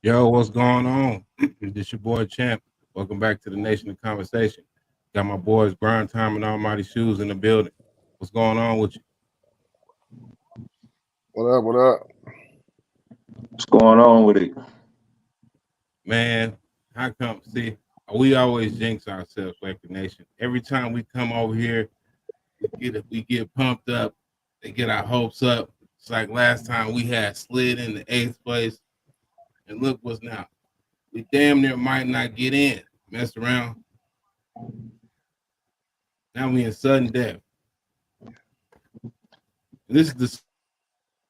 Yo, what's going on? This your boy Champ. Welcome back to the Nation of Conversation. Got my boys Grind Time and Almighty Shoes in the building. What's going on with you, What up? What up? What's going on with it? man? How come? See, we always jinx ourselves like the nation. Every time we come over here, we get pumped up. They get our hopes up. It's like last time we had slid in the eighth place, and look what's now. We damn near might not get in. Messed around. Now we in sudden death. This is the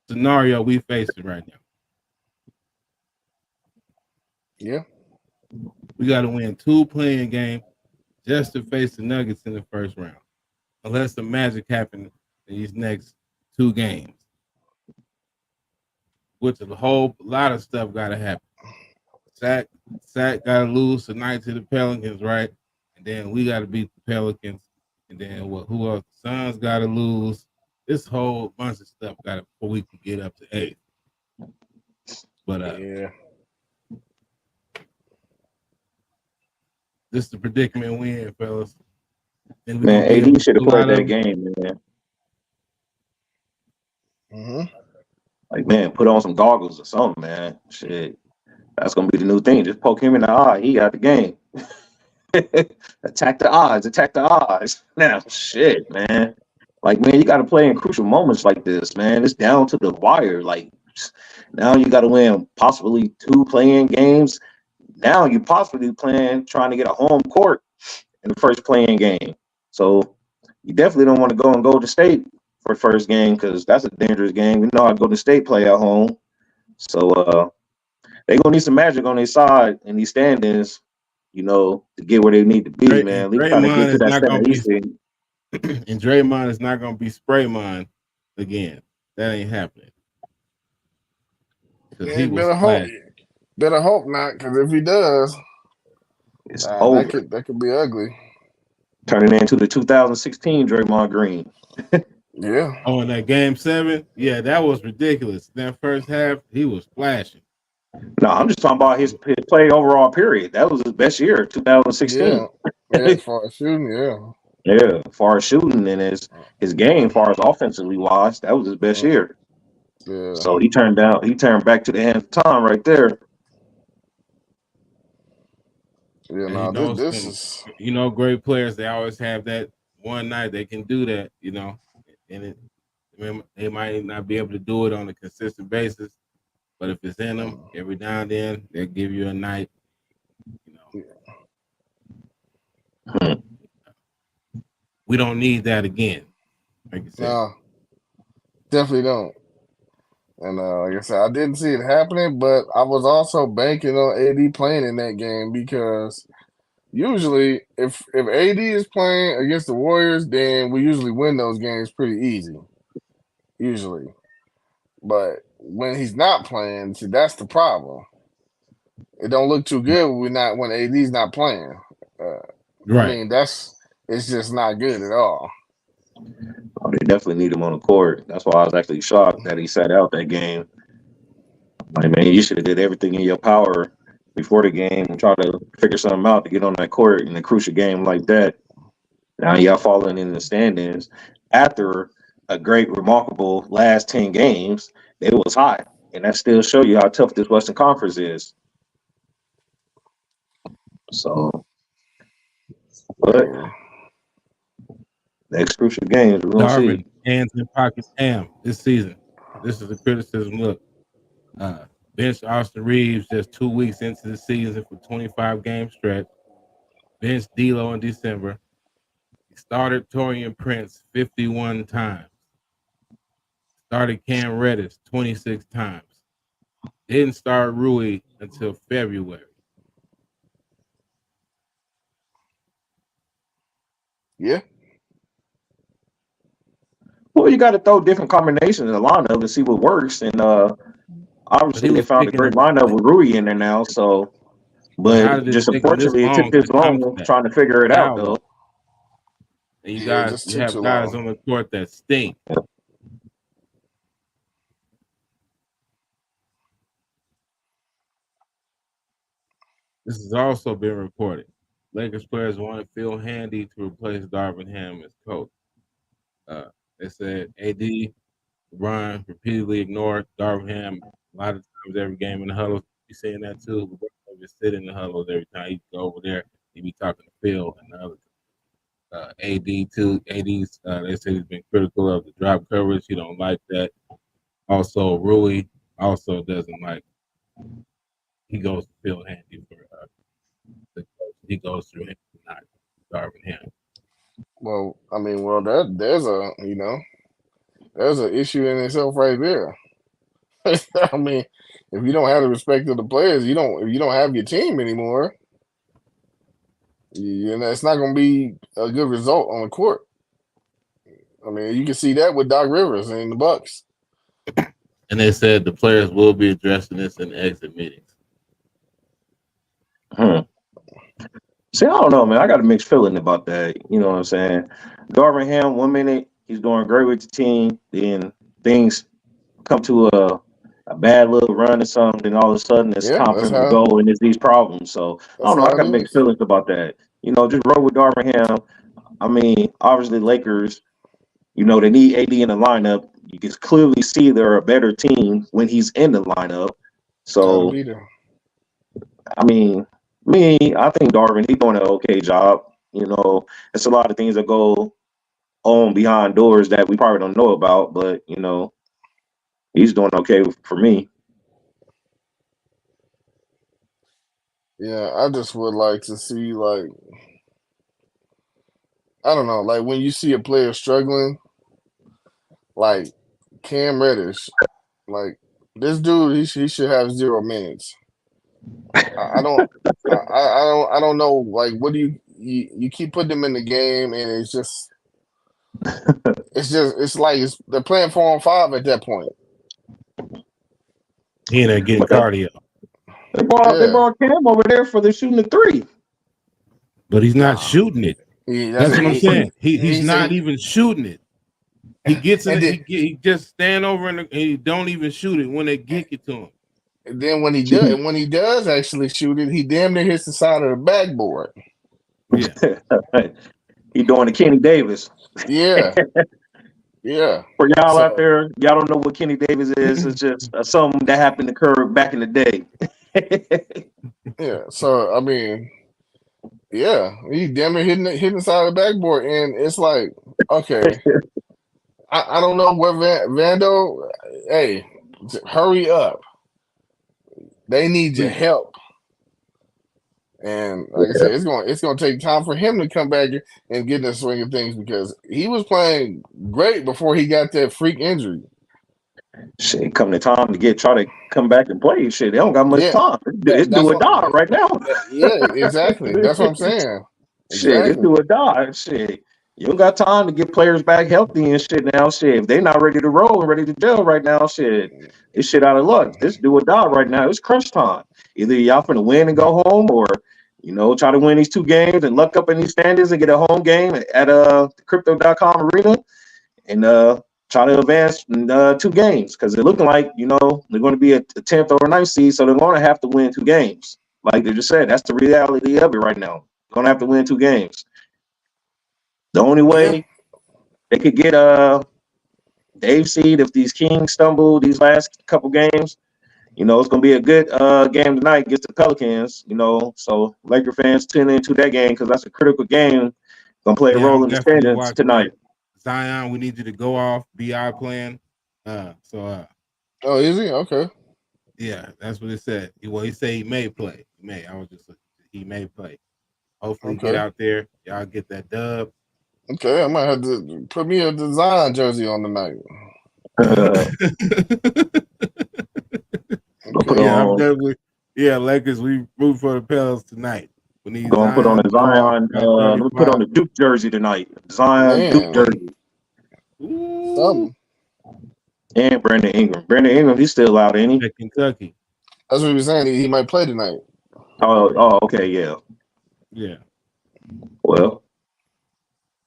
scenario we facing right now. Yeah. We got to win 2 playing games just to face the Nuggets in the first round, unless the magic happens in these next 2 games, which a whole lot of stuff got to happen. Sack got to lose tonight to the Pelicans, right? And then we got to beat the Pelicans, and then what? Who else? The Suns got to lose. This whole bunch of stuff got to before we can get up to 8. But Yeah. this is the predicament we in, fellas. And we Man, gonna beat AD should a have played lot that of them. game, man. hmm Like, man, put on some goggles or something, man. Shit, that's gonna be the new thing. Just poke him in the eye. He got the game. Attack the odds. Attack the odds. Now, shit, man. Like, man, you got to play in crucial moments like this, man. It's down to the wire. Like, now you got to win possibly 2 playing games. Now you possibly playing trying to get a home court in the first playing game. So you definitely don't want to go and Golden State for first game because that's a dangerous game. We know how Golden State play at home. So they gonna need some magic on their side in these standings, to get where they need to be, man. At least trying to Draymond get to is that not gonna 7 be East thing. and Draymond is not gonna be Spraymond again. That ain't happening because Yeah. he was Better hope. flat. Better hope not, because if he does, It's that over. could be ugly. Turning into the 2016 Draymond Green. Yeah. Oh, in that game 7, yeah, that was ridiculous. That first half, he was flashing. No, I'm just talking about his play overall period. That was his best year, 2016. Yeah. Yeah. As far as shooting, yeah. Yeah, as far as shooting and his game, as far as offensively wise, that was his best Uh, year. Yeah. So he turned back to the hand of time right there. Yeah. And No, this is. great players, they always have that one night they can do that, and they might not be able to do it on a consistent basis, but if it's in them uh, every now and then, they'll give you a night, you know. yeah. Hmm. We don't need that again, like you said. No, definitely don't. And like I said, I didn't see it happening, but I was also banking on AD playing in that game because usually if AD is playing against the Warriors, then we usually win those games pretty easy. Usually. But when he's not playing, see that's the problem. It don't look too good when AD's not playing. Uh, I Right. mean it's just not good at all. Oh, they definitely need him on the court. That's why I was actually shocked that he sat out that game. Like, man, you should have did everything in your power before the game and try to figure something out to get on that court in a crucial game like that. Now y'all falling in the standings after a great, remarkable last 10 games. It was hot, and that still show you how tough this Western Conference is. So, but Yeah. next crucial games, we're gonna see. Darvin, hands in pockets, ham this season. This is a criticism. Look, bench Austin Reeves just 2 weeks into the season for 25 game stretch. Bench D'Lo in December. He started Torian Prince 51 times. Started Cam Reddish 26 times. Didn't start Rui until February. Yeah. Well, you got to throw different combinations in the lineup and see what works. And But he obviously, they was found a picking great them. lineup with Rui in there now. So, But how but did it just take them this unfortunately, it took long this to come to long that? trying to figure it out, How though. long? And Yeah, it just you took have too guys long. on the court that stink. This has also been reported. Lakers players wanted Phil Handy to replace Darvin Ham as coach. They said AD, LeBron repeatedly ignored Darvin Ham a lot of times every game in the huddle. You saying that too? LeBron just sit in the huddles every time he go over there. He be talking to Phil and the other AD too. AD's they said he's been critical of the drop coverage. He don't like that. Also, Rui also doesn't like. He goes to Phil Handy for the coach. He goes through him, not Darvin Ham. Well, I mean, there's an issue in itself right there. I mean, if you don't have the respect of the players, if you don't have your team anymore, it's not going to be a good result on the court. I mean, you can see that with Doc Rivers and the Bucks. And they said the players will be addressing this in exit meetings. See, I don't know, man. I got a mixed feeling about that. You know what I'm saying? Darvin Ham, 1 minute he's doing great with the team, then things come to a bad little run or something, and all of a sudden it's time for him to go, and it's these problems. So I don't know. I got mixed feelings about that. Just roll with Darvin Ham. I mean, obviously Lakers, they need AD in the lineup. You can clearly see they're a better team when he's in the lineup. So, I mean, I think Darvin, he's doing an okay job. It's a lot of things that go on behind doors that we probably don't know about, but he's doing okay for me. Yeah, I just would like to see, I don't know, when you see a player struggling, like Cam Reddish, this dude, he should have 0 minutes. I don't know. What do you keep putting them in the game, and it's just they're playing 4-on-5 at that point. He ain't getting cardio. They brought Cam over there for the shooting the 3, but he's not shooting it. That's what I'm saying. He's not even shooting it. He gets in it. He just stand over and he don't even shoot it when they get it to him. And then when he does actually shoot it, he damn near hits the side of the backboard. Yeah, he doing the Kenny Davis. Yeah, yeah. For y'all out there, y'all don't know what Kenny Davis is. It's just something that happened to occur back in the day. Yeah. So I mean, yeah, he damn near hitting the side of the backboard, and it's like, okay, I don't know where Vando. Hey, hurry up. They need your help. And like I said, it's gonna take time for him to come back and get in the swing of things, because he was playing great before he got that freak injury. Shit, come the time to try to come back and play. Shit, they don't got much time. It's do or die right now. Yeah, exactly. That's what I'm saying. Shit, it's do or die. Shit, you don't got time to get players back healthy and shit now. Shit, if they're not ready to roll and ready to gel right now, shit, it's shit out of luck. It's do or die right now. It's crunch time. Either y'all finna win and go home, or try to win these 2 games and luck up in these standings and get a home game at Crypto.com arena and try to advance in 2 games, because they're looking like they're going to be a 10th or a 9th seed, so they're going to have to win 2 games. Like they just said, that's the reality of it right now. Going to have to win 2 games. The only way they could get a 8th seed if these Kings stumble these last couple games. It's going to be a good game tonight against the Pelicans, so Laker fans tune into that game, because that's a critical game. Going to play a role in the standings tonight. Zion, we need you to go off. BI playing. Oh, is he? Okay. Yeah, that's what it said. Well, he said he may play. He may play. Hopefully get out there. Y'all get that dub. Okay, I might have to put me a Zion jersey on tonight. I'm definitely. Yeah, Lakers, we root for the Pels tonight. We need Going to put on a Zion. Let me put on the Duke jersey tonight. Zion Duke jersey. Something. And Brandon Ingram. Brandon Ingram, he's still out, ain't he? At Kentucky. That's what he was saying. He might play tonight. Oh, okay, yeah. Yeah.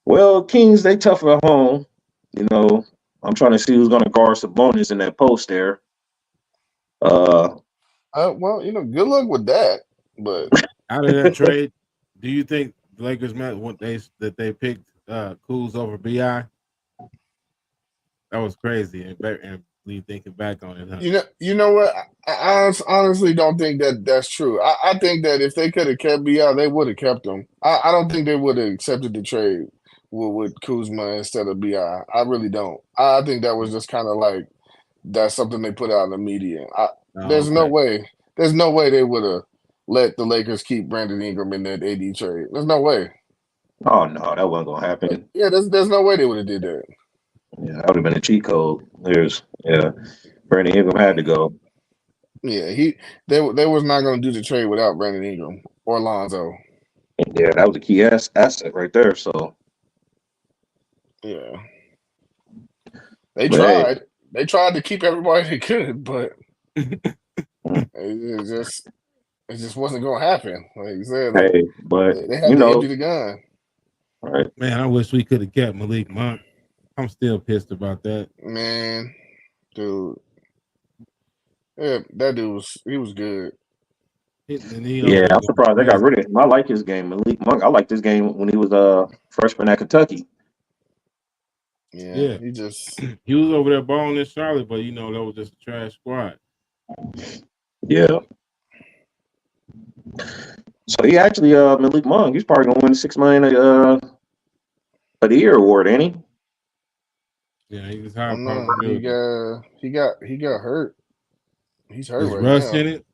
Well, Kings, they tough at home. I'm trying to see who's going to guard Sabonis in that post there. Well, good luck with that. But Out of that trade, do you think the Lakers meant what they picked Kuz over Bi? That was crazy, and thinking back on it, huh? You know what? I honestly don't think that that's true. I think that if they could have kept Bi, they would have kept him. I don't think they would have accepted the trade with Kuzma instead of Bi. I really don't. I think that was just kind of like that's something they put out in the media. There's no Okay. way. There's no way they would have let the Lakers keep Brandon Ingram in that AD trade. There's no way. Oh no, that wasn't gonna happen. Yeah, there's no way they would have did that. Yeah, that would have been a cheat code. Brandon Ingram had to go. Yeah, they was not going to do the trade without Brandon Ingram or Lonzo. Yeah, that was a key asset right there. So Yeah, they But, tried. They tried to keep everybody they could, but it just wasn't going to happen. Like you said, hey, but they had to empty the gun. right? Man, I wish we could have kept Malik Monk. I'm still pissed about that. Man, dude, yeah, that dude was good. Yeah, I'm surprised they got rid of him. I like his game. Malik Monk, I liked his game when he was a freshman at Kentucky. Yeah, he was over there balling in Charlotte, but that was just a trash squad. Yeah. So he actually Malik Monk, he's probably gonna win the $6 million of the year award, ain't he? Yeah, he was high. He got hurt. He's hurt right Russ now. in it?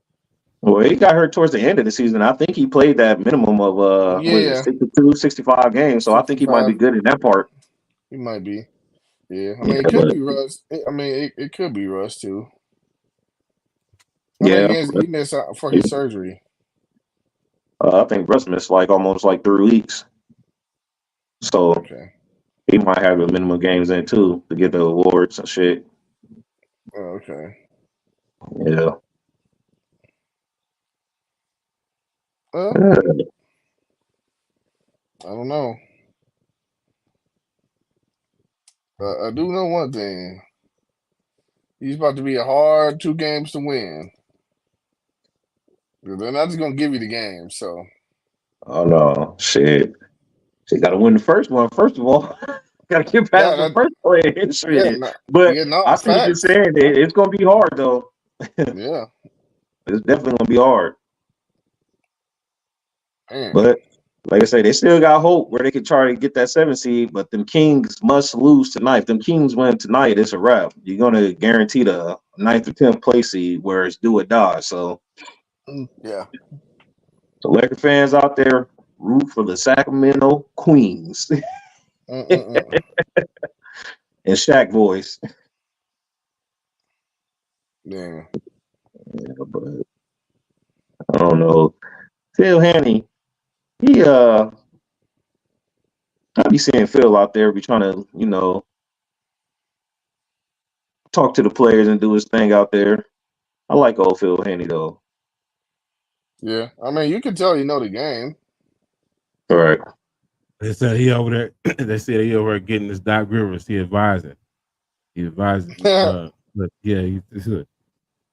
Well, he got hurt towards the end of the season. I think he played that minimum of 62, 65 games. So 65. I think he might be good in that part. He might be. Yeah. I mean, it could be Russ. I mean, it could be Russ too. He missed out for his surgery. I think Russ missed almost 3 weeks. So he might have a minimum games in too to get the awards and shit. Oh, okay. Yeah. I don't know. I do know one thing. He's about to be a hard 2 games to win. They're not just gonna give you the game, so. Oh no, shit! So you got to win the first one first of all. Got to get past the first play. I see what you're saying. It's gonna be hard though. Yeah, it's definitely gonna be hard. Man. But like I say, they still got hope where they can try to get that 7 seed. But them Kings must lose tonight. If them Kings win tonight, it's a wrap. You're gonna guarantee the 9th or 10th place seed where it's do or die. So yeah. The Laker fans out there, root for the Sacramento Queens. And Shaq voice. Yeah, but I don't know. Phil Haney, I be seeing Phil out there be trying to, talk to the players and do his thing out there. I like old Phil Haney though. Yeah, I mean, you can tell the game. All right. They said he over there. They said he over there getting this Doc Rivers. He advising. He advising. He should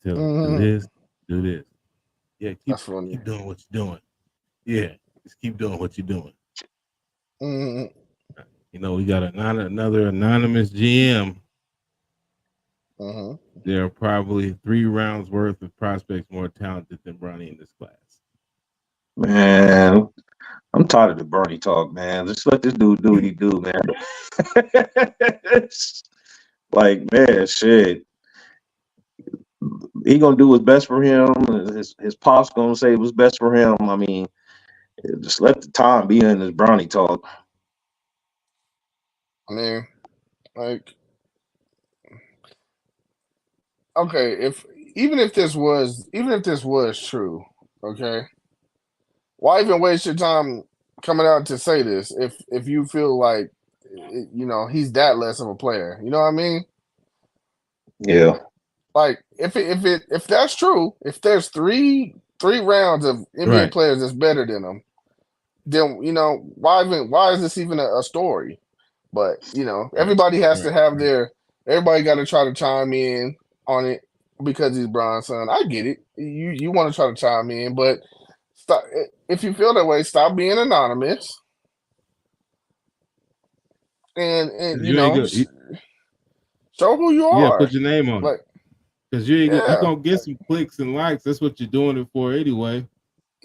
tell him do this. Yeah, keep doing what you're doing. Yeah, just keep doing what you're doing. We got another anonymous GM. There are probably 3 rounds worth of prospects more talented than Bronny in this class. Man, I'm tired of the Bronny talk, man. Just let this dude do what he do, man. Man, shit. He gonna do what's best for him. His pops gonna say what's best for him. I mean, just let the time be in this Bronny talk. I mean, okay, even if this was true, okay, why even waste your time coming out to say this if you feel like he's that less of a player? You know what I mean? Yeah. Like if that's true, if there's three rounds of NBA players that's better than him, then why is this even a story? But everybody has to have everybody got to try to chime in on it because he's Bron's son. I get it. You want to try to chime in, but stop. If you feel that way, stop being anonymous, and you You ain't know, good. show who you Yeah, are. put your name on it. Like, Because you yeah, gonna get some clicks and likes. That's what you're doing it for anyway.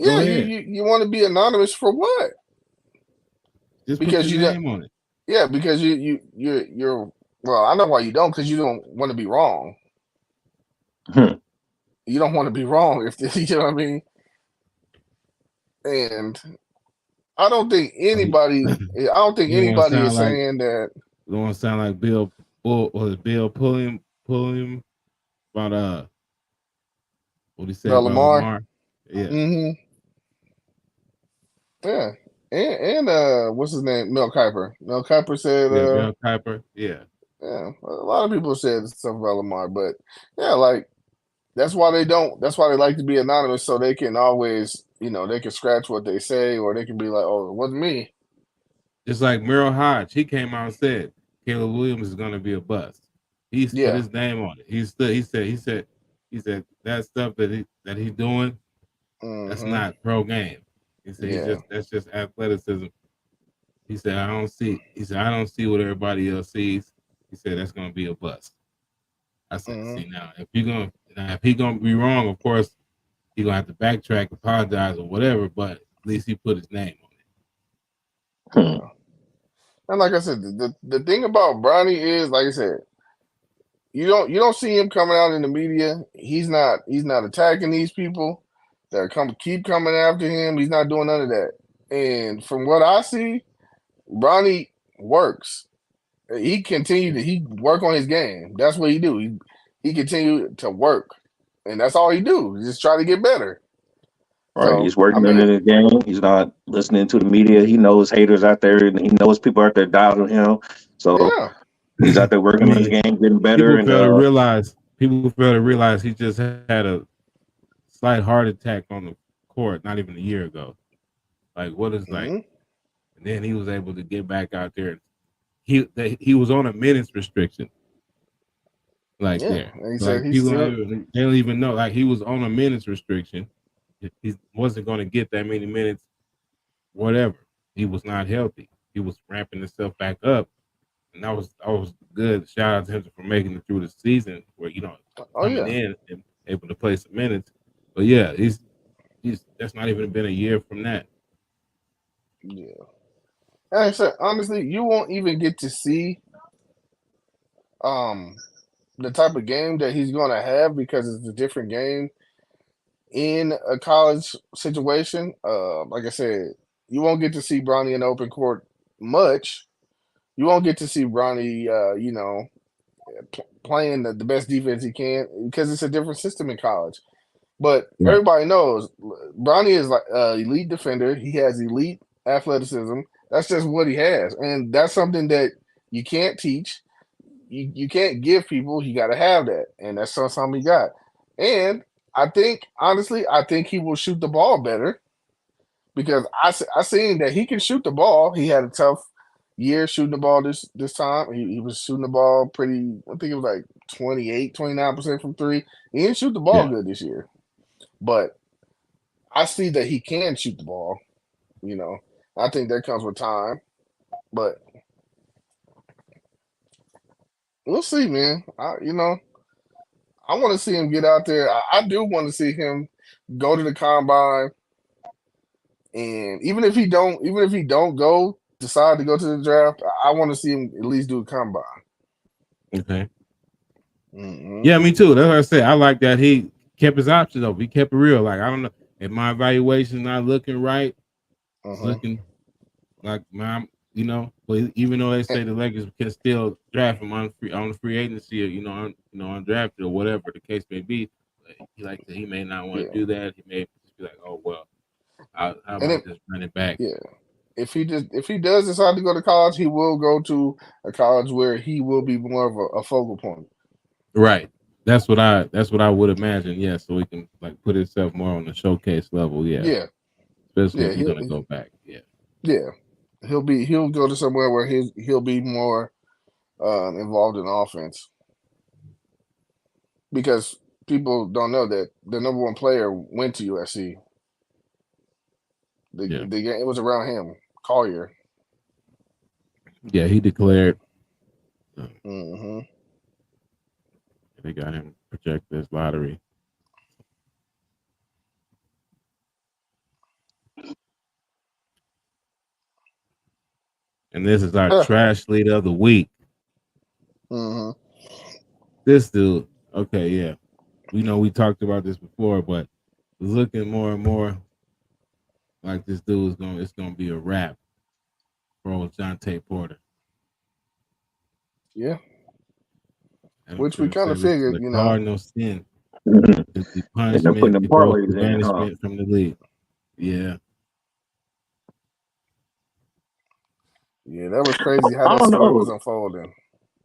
Go yeah. ahead. You want to be anonymous for what? Just put Because your you don't. name on it. Yeah, because you're. Well, I know why you don't. Because you don't want to be wrong. Hmm. You don't want to be wrong. If you know what I mean. And I don't think anybody. I don't think You want to anybody is sound like saying that. you want to sound like Bill or Bill Pulliam about what he said about Lamar. Lamar. Yeah, Mm-hmm. Yeah. And what's his name? Mel Kiper. Mel Kiper said, yeah, Bill Kiper. Yeah, yeah, a lot of people said stuff about Lamar, but yeah, like that's why they don't. That's why they like to be anonymous, so they can always, they can scratch what they say, or they can be like, "Oh, it wasn't me." just like Merrill Hodge. He came out and said Caleb Williams is going to be a bust. He's put Yeah. his name on it. He said that stuff that he's doing. That's Mm-hmm. not pro game. He said Yeah. that's just athleticism. He said I don't see what everybody else sees. He said that's gonna be a bust. I said, Mm-hmm. see now if he gonna be wrong, of course he gonna have to backtrack, apologize or whatever, but at least he put his name on Hmm. Yeah. And like I said, the thing about Bronny is, like I said, you don't see him coming out in the media. He's not attacking these people that keep coming after him. He's not doing none of that. And from what I see, Bronny works. He work on his game. That's what he do. He continue to work, and that's all he do. He just try to get better. All right, So he's I working on mean, the game. He's not listening to the media. He knows haters out there, and he knows people out there doubting him. So yeah, he's out there it. I working on his mean, game, getting better. people And fail to realize he just had a slight heart attack on the court not even a year ago. Like what is like, hmm and then he was able to get back out there. He was on a minutes restriction. Like yeah. there. And he said Like he's people still, they don't even know. Like he was on a minutes restriction. He wasn't going to get that many minutes. Whatever. He was not healthy. He was ramping himself back up, and that was good. Shout out to him for making it through the season, where oh coming yeah, in and able to play some minutes. But yeah, he's that's not even been a year from that. yeah. And I said honestly, you won't even get to see um the type of game that he's going to have because it's a different game in a college situation. Like I said, you won't get to see Bronny in the open court much. You won't get to see Bronny, playing the best defense he can because it's a different system in college. But Right. everybody knows Bronny is like elite defender. He has elite athleticism. That's just what he has, and that's something that you can't teach. You can't give people. You got to have that, and that's something he got. And I think honestly, I think he will shoot the ball better because I seen that he can shoot the ball. He had a tough year shooting the ball this time. He was shooting the ball pretty. I think it was like 29% from three. He didn't shoot the ball Yeah. good this year, but I see that he can shoot the ball. You know, I think that comes with time, but we'll see, man. I want to see him get out there. I do want to see him go to the combine, and even if he don't decide to go to the draft, I want to see him at least do a combine. Okay. Mm-hmm. Yeah, me too. That's what I said. I like that he kept his options open. He kept it real. Like I don't know if my evaluation's not looking right. It's Uh-huh. looking like my, but even though they say the Lakers can still draft him on free agency, or undrafted or whatever the case may be, he may not want to Yeah, do that. He may just be like, oh well, how and about just run it back? yeah, if he does decide to go to college, he will go to a college where he will be more of a focal point. Right. That's what I would imagine. Yeah, so he can like put himself more on the showcase level. Yeah, Yeah, especially yeah, if he's gonna go back. Yeah. yeah. He'll go to somewhere where he'll be more involved in offense because people don't know that the number one player went to USC. Yeah. The game, it was around him, Collier. Yeah, he declared. Mm-hmm. They got him projected as lottery. And this is our trash leader of the week. Mm-hmm. This dude, okay, yeah. We know we talked about this before, but it's looking more and more like this dude it's gonna be a wrap for old Jonte Porter. Yeah. And Which we kind of this is figured, the you know. cardinal sin. Mhm. It's the And they're putting punishment, the it goes parlays to in, huh? banishment from the league. Yeah. Yeah, that was crazy how I that don't story was know. unfolding.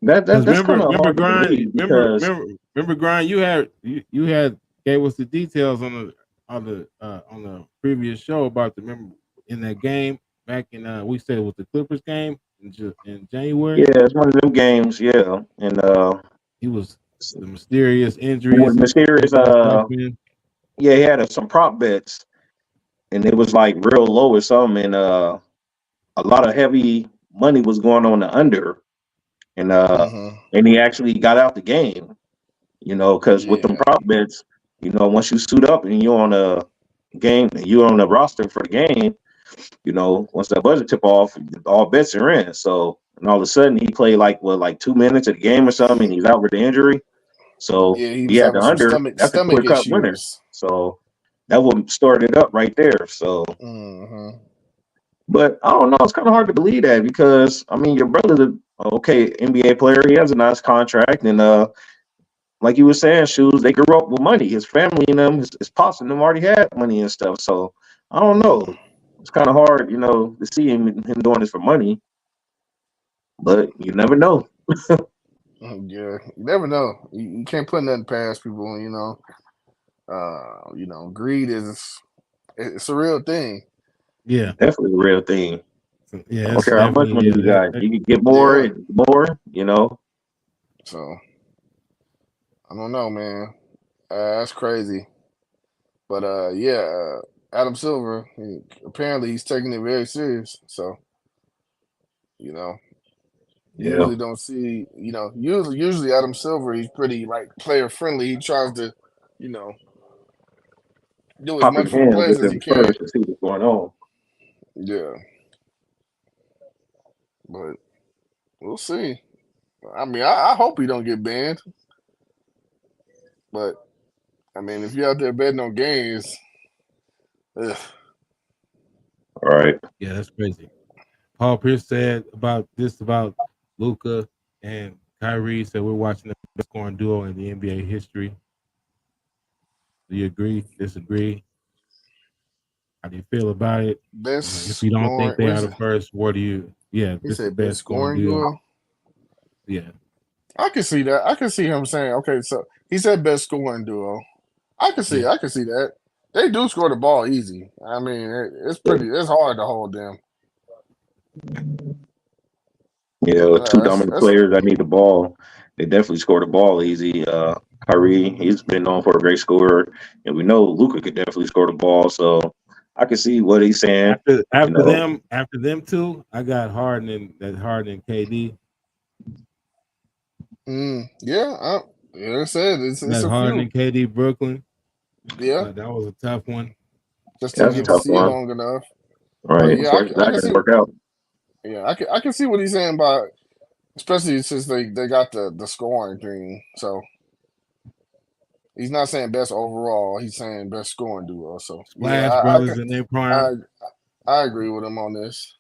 That's kind of remember hard to Grind, believe because remember Grind, you had gave us the details on the previous show about remember in that game back in we said it was the Clippers game in January. yeah, it's one of them games, yeah. And He was the mysterious he was injuries. mysterious. Freshman. Yeah, he had some prop bets, and it was like real low or something, and a lot of heavy money was going on the under, and Mm-hmm. and he actually got out the game. Because with them Yeah. prop bets, once you suit up and you're on a game, you're on the roster for the game. Once that budget tip off, all bets are in. So, and all of a sudden, he played like 2 minutes of the game or something, and he's out with the injury. So Yeah, he he was had the having some under. That's a stomach clear cut winner. issues. So that would start it up right there. So, Mm-hmm. but I don't know. It's kind of hard to believe that because I mean, your brother's okay NBA player. He has a nice contract, and like you were saying, Shoes, they grew up with money. His family and them, his pops and them already had money and stuff. So I don't know. It's kind of hard, to see him doing this for money. But you never know. Yeah, you never know. You can't put nothing past people. Greed it's a real thing. Yeah. Definitely a real thing. Yeah, I don't it's care how much money you got. You can get more and more, So I don't know, man. That's crazy. But Adam Silver, apparently he's taking it very serious. So, Yeah. usually don't see, usually Adam Silver, he's pretty like player friendly. He tries to, do as Pop much his for the hands players with as he them can. first to see what's going on. Yeah. But we'll see. I mean, I hope he don't get banned. But I mean, if you're out there betting on games, ugh. All right. Yeah, that's crazy. Paul Pierce said about Luka and Kyrie. Said we're watching the best scoring duo in the NBA history. Do you agree? Disagree? How do you feel about it? Best If you don't scoring, think they are the first, what do you? Yeah, he this is the said best best scoring duo. duo. Yeah, I can see that. I can see him saying, okay, so he said best scoring duo. I can see that. They do score the ball easy. I mean, it's hard to hold them. Yeah, two dominant players that need the ball. They definitely score the ball easy. Kyrie, he's been known for a great scorer, and we know Luka could definitely score the ball. So I can see what he's saying. After them two, I got Harden and KD. Yeah, I said it's a Harden few. and KD Brooklyn. Yeah, that was a tough one. Just to get to see it long enough. Right. Yeah, I can see. Work out. Yeah, I can see what he's saying about, especially since they got the scoring thing. So he's not saying best overall. He's saying best scoring duo. So Splash Brothers in their prime. I agree with him on this.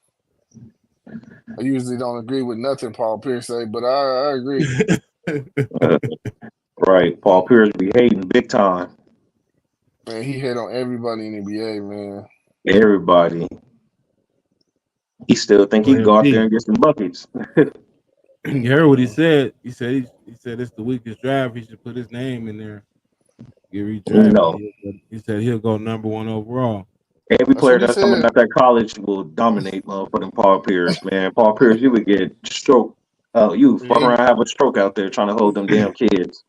I usually don't agree with nothing Paul Pierce say, but I agree. Right. Paul Pierce be hating big time. Man, he hit on everybody in the NBA, man. Everybody. He still think he can go out there and get some buckets. You heard what he said. He said it's the weakest draft. He should put his name in there. Get redrafted. No. He said he'll go number 1 overall. Every player that's coming out that college will dominate motherfucking Paul Pierce, man. Paul Pierce, you would get stroke. You fuck around, have a stroke out there trying to hold them damn kids.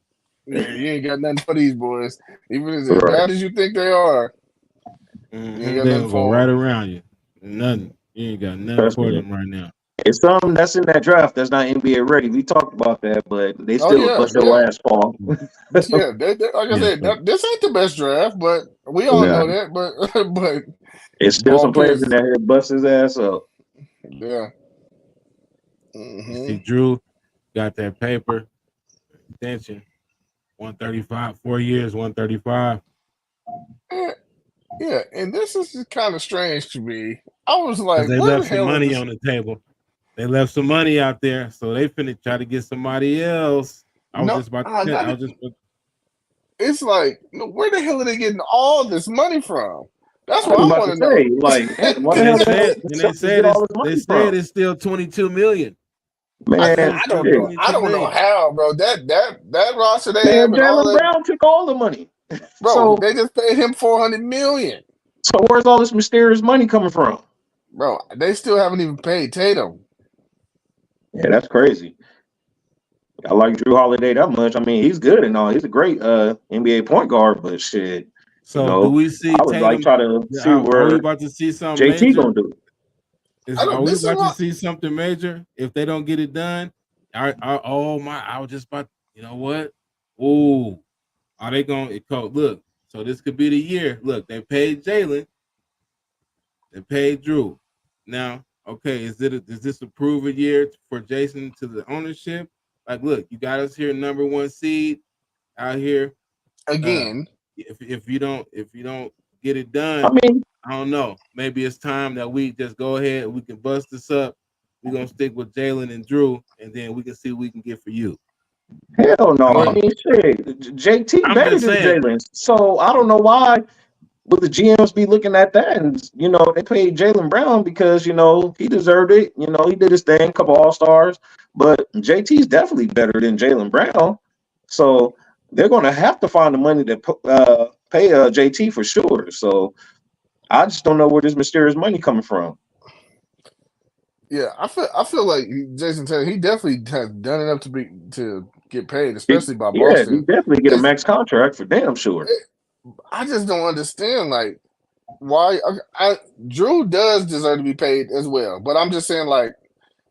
Yeah, you ain't got nothing for these boys. Even as bad as you think they are. ain't got They'll nothing go for right him. around you. Nothing. You ain't got nothing Trust for me. them right now. It's something that's in that draft that's not NBA ready. We talked about that, but they Oh still yeah, bust your ass, Paul. yeah. Like I Yeah. said, So this ain't the best draft, but we all Yeah. know that. But but It's still Paul some players Pierce, in there here bust his ass up. yeah. you see, Drew got that paper extension, 135, 4 years, 135. Yeah, and this is kind of strange to me. I was Because like, they where the left some hell is money this? on the table. They left some money out there, so they finna try to get somebody else. I was No, just about to say, I was just it's like, where the hell are they getting all this money from? That's I what was I about want to to know. say, like, man, why the and hell they did said the and they Celtics said get all it's this they money said from? it's still 22 million. I said Man, it's I still don't know. shit. I 22 don't know million. how, bro. That roster they have Man, and all Jalen that, Brown took all the money. bro. So, They just paid him 400 million, so where's all this mysterious money coming from? bro. They still haven't even paid Tatum. Yeah, that's crazy. I like Drew Holiday that much. I mean, he's good and all. He's a great NBA point guard, but shit, So do we see I would like Tatum? try to see Are we where about to see something JT major? gonna do. I Are don't. we This is about to what. see something major if they don't get it done? Oh my! I was just about. You know what? Ooh, are they going to look? So this could be the year. Look, they paid Jalen. They paid Drew. Now, okay, is this a proven year for Jason to the ownership? Like, look, you got us here, number one seed out here. Again, If you don't get it I done, mean, I don't know. Maybe it's time that we just go ahead and we can bust this up. We're gonna stick with Jalen and Drew, and then we can see what we can get for you. hell no. I I mean, mean, shit, JT I'm better just than saying. Jalen. So I don't know why would the GMs be looking at that, and they paid Jalen Brown because he deserved it. He did his thing, couple All Stars, but JT's definitely better than Jalen Brown. So they're going to have to find the money to pay JT for sure. So I just don't know where this mysterious money coming from. yeah, I feel like Jason Taylor. He definitely has done enough to get paid, He especially by he Boston. definitely get a It's max contract for damn sure. I just don't understand like why Drew does deserve to be paid as well, but I'm just saying like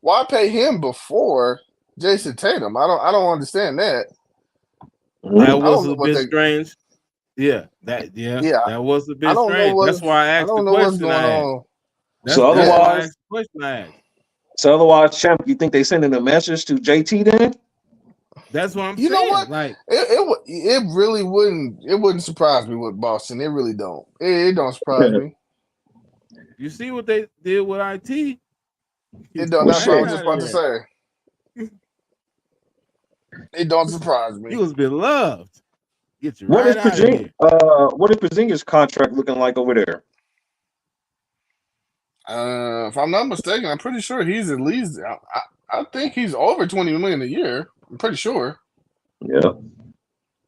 why pay him before Jason Tatum? I don't understand that. That I was don't know a what bit they strange. Yeah, yeah that was a I bit don't know strange. That's why I I asked the don't know what's question going I asked. on. So That's Yeah, why I otherwise, asked the question I asked. champ, you think they sending a message to JT then? That's what I'm you know saying. what? Like, It really wouldn't surprise me with Boston. It really don't. It don't surprise me. you see what they did with IT? It Get don't. your Well, That's what I man was shit. just out of about to there. say. It don't surprise He me. was beloved. Get you What is right out of here. Porzingis' contract looking like over there? If I'm not mistaken, I'm pretty sure he's at least. I think he's over 20 million a year. I'm pretty sure. Yeah.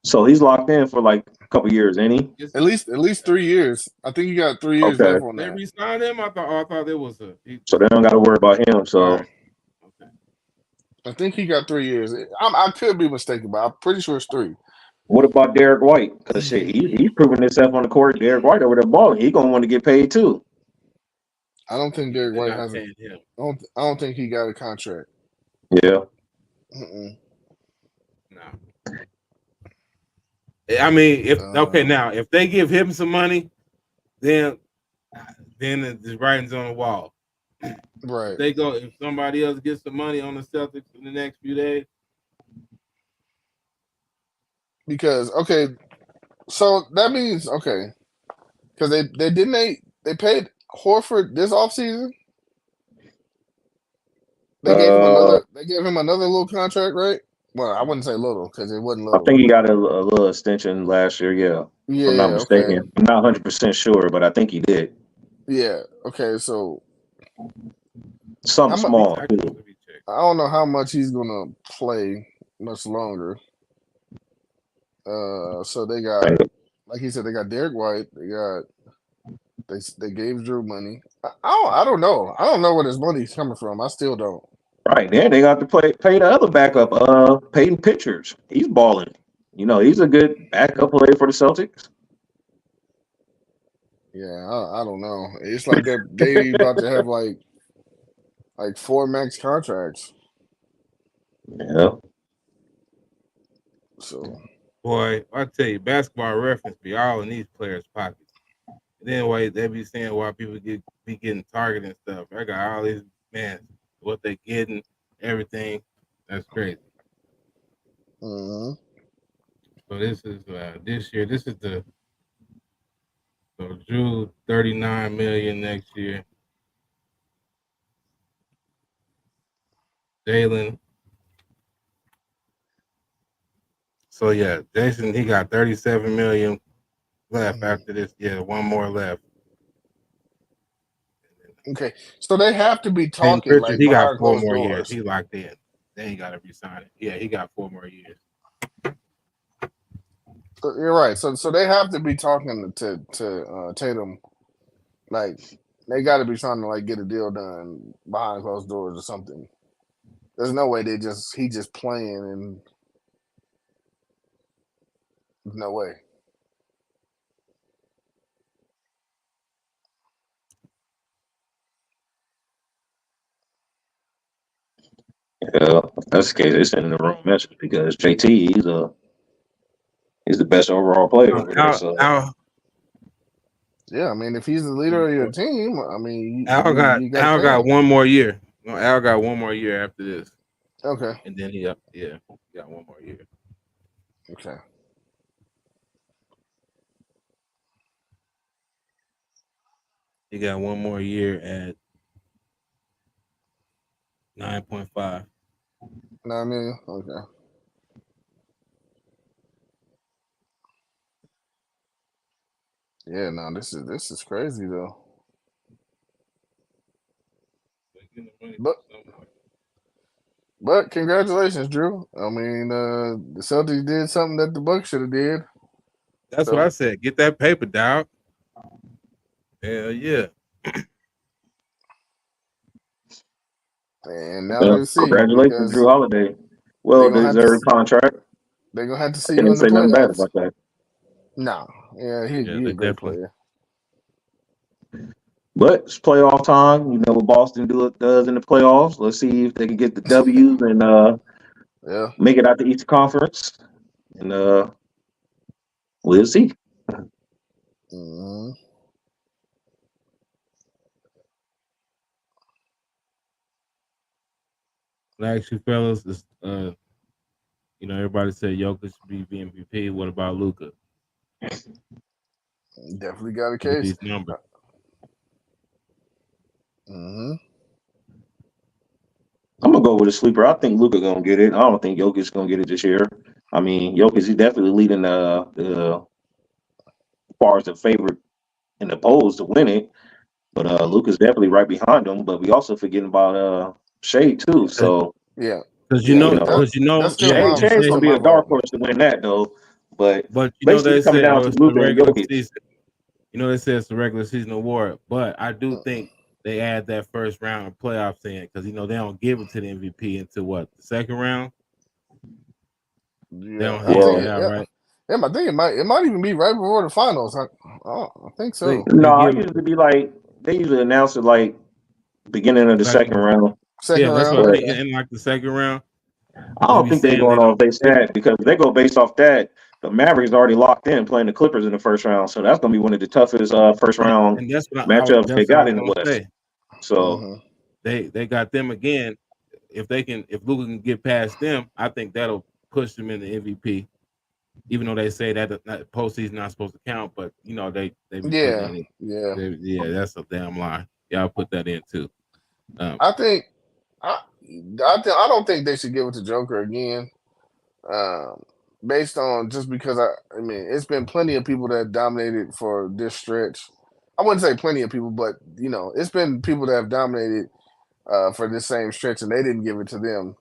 So he's locked in for like a couple years, ain't he? At least 3 years. I think he got 3 years Okay. left on They that. re-signed him. I thought there was So they don't got to worry about him. all So right. Okay. I think he got 3 years. I could be mistaken, but I'm pretty sure it's 3. what about Derek White? Because shit, he's proving himself on the court. Derek White over there balling. He gonna want to get paid too. I don't think Yeah, Derek they're White not has a. paying him. I don't think he got a contract. Yeah. No. I mean, Uh, if they give him some money, then the writing's on the wall. right. If somebody else gets some money on the Celtics in the next few days, Because so that means because they paid Horford this offseason. Uh, They gave him another little contract, right? Well, I wouldn't say little because it wasn't I little. think he got a little extension last year. Yeah, if I'm not Yeah, okay. mistaken. I'm not 100% sure, but I think he did Yeah, okay. So how something much? small I too. can let me check. I don't know how much he's gonna play much longer. So they got, like he said, they got Derek White. They gave Drew money. I don't know. I don't know where this money's coming from. I still don't. Right then, they got to pay the other backup, Peyton Pitchers. He's balling. He's a good backup player for the Celtics. Yeah, I don't know. It's like they about to have like 4 max contracts. Yeah. So Boy, I tell you, basketball reference be all in these players' pockets. And then why they be saying why people be getting targeted and stuff. I got all these man, what they getting, everything. That's crazy. mhm. So this is this year. This is the Drew 39 million next year. Jalen. So yeah, Jason he got 37 million left after this. Yeah, one more left. Okay, so they have to be And talking Richard, like he got behind 4 closed more years. doors. He locked in. Then he got to resign it. Yeah, he got 4 more years. So you're right. So they have to be talking to Tatum. Like they got to be trying to like get a deal done behind closed doors or something. There's no way he just playing and no way. Yeah. If that's the case, they sending the wrong message because JT, he's the best overall player over there. So Yeah, I mean, if he's the leader of your team, I mean, you got a Al got chance. one more year. No, Al got one more year after this, Okay. and then he got one more year. Okay. He got one more year at 9.5. 9 million. Okay. Yeah. No, this is crazy though. But congratulations, Drew. I mean, the Celtics did something that the Bucks should have did. That's what I said. Get that paper, dog. Hell yeah. And now let's see. Congratulations, Drew Holiday. Well deserved contract. They're gonna have to see I you didn't in the say nothing bad playoffs. about that. No. Yeah, he's a great player. But it's playoff time. You know what Boston does in the playoffs. Let's see if they can get the W's and make it out the Eastern Conference. And we'll see. Mm-hmm. Actually, fellas, it's, everybody said Jokic should be MVP. What about Luka? Definitely got a case. These numbers. Mm-hmm. I'm gonna go with a sleeper. I think Luka gonna get it. I don't think Jokic's gonna get it this year. I mean, Jokic is definitely leading the as far as the favorite in the polls to win it. But Luka's definitely right behind him. But we also forgetting about Shea too. So yeah, because Shay's gonna be a dark horse to win that though. But basically coming down to Luka and Jokic. Season. They said it's the regular season award, but I do think they add that first round of playoffs in because they don't give it to the MVP until what, the second round. Yeah, right. Yeah, I think it might even be right before the finals. I think so. No, it usually be like they usually announce it like beginning of the second round. Second round, that's what in like the second round. I don't think they're going off based that because they go based off that. The Mavericks already locked in playing the Clippers in the first round, so that's going to be one of the toughest first round matchups they got in the West. So they got them again. If Luka can get past them, I think that'll push them in the MVP. Even though they say that postseason not supposed to count, but they that's a damn lie. Y'all put that in too. I don't think they should give it to Joker again. Based on just because I mean it's been plenty of people that dominated for this stretch. I wouldn't say plenty of people, but it's been people that have dominated for this same stretch and they didn't give it to them.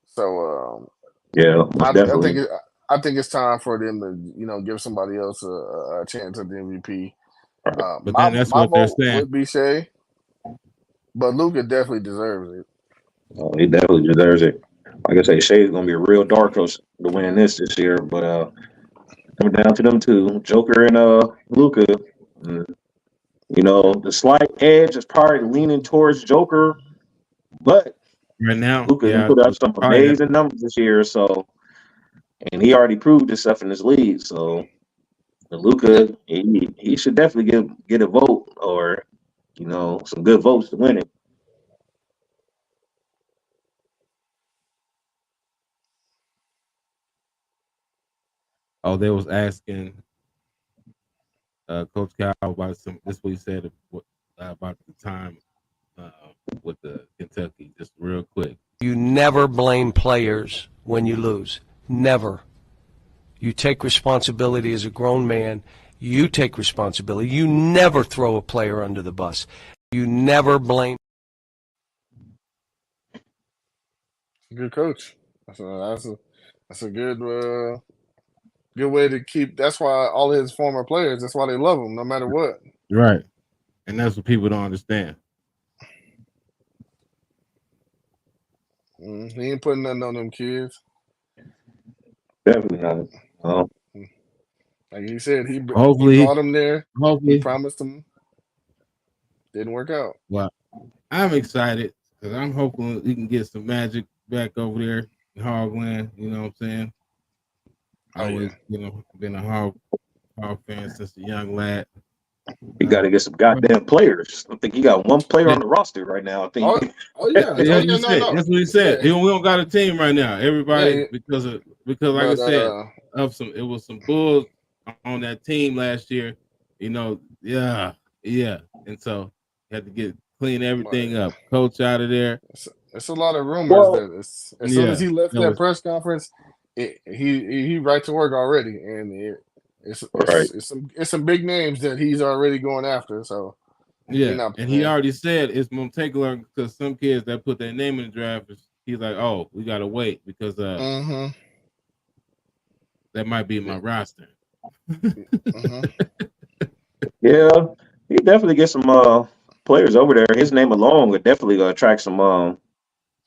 So I think it's time for them to give somebody else a chance at the MVP. But then that's what they're saying. Would be Shea, but Luka definitely deserves it. Oh, he definitely deserves it. Like I say, Shea's gonna be a real dark horse to win this year, but coming down to them two, Joker and Luka. You know, the slight edge is probably leaning towards Joker, but Right now, Luka he yeah, put up some probably that. amazing numbers this year. So, and he already proved himself in this league. So, Luka he should definitely get a vote or some good votes to win it. Oh, they was asking Coach Cal about some. This is what he said about the time with the Kentucky. Just real quick. You never blame players when you lose. Never. You take responsibility as a grown man. You take responsibility. You never throw a player under the bus. You never blame. Good coach. That's a good good way to keep. That's why all his former players. That's why they love him, no matter what. Right, and that's what people don't understand. He ain't putting nothing on them kids. Definitely not. Like he said, he Hopefully, brought him there. He hopefully, promised him. Didn't work out. well, I'm excited because I'm hoping we can get some magic back over there in Hogland. You know what I'm saying? Oh, I always, yeah. been a Hog fan since a young lad. You got to get some goddamn players. I think you got one player on the roster right now. I think. Oh yeah. That's what he said. Yeah. We don't got a team right now. Everybody Yeah. because like I said, it was some bulls on that team last year. Yeah. And so you had to clean everything up. Coach out of there. It's a lot of rumors that as soon as he left that was, press conference, he right to work already, and it's some big names that he's already going after. So yeah, and he already said it's gonna take long because some kids that put their name in the draft, he's like, oh, we gotta wait because that might be my roster. Yeah, he definitely get some players over there. His name alone would definitely attract some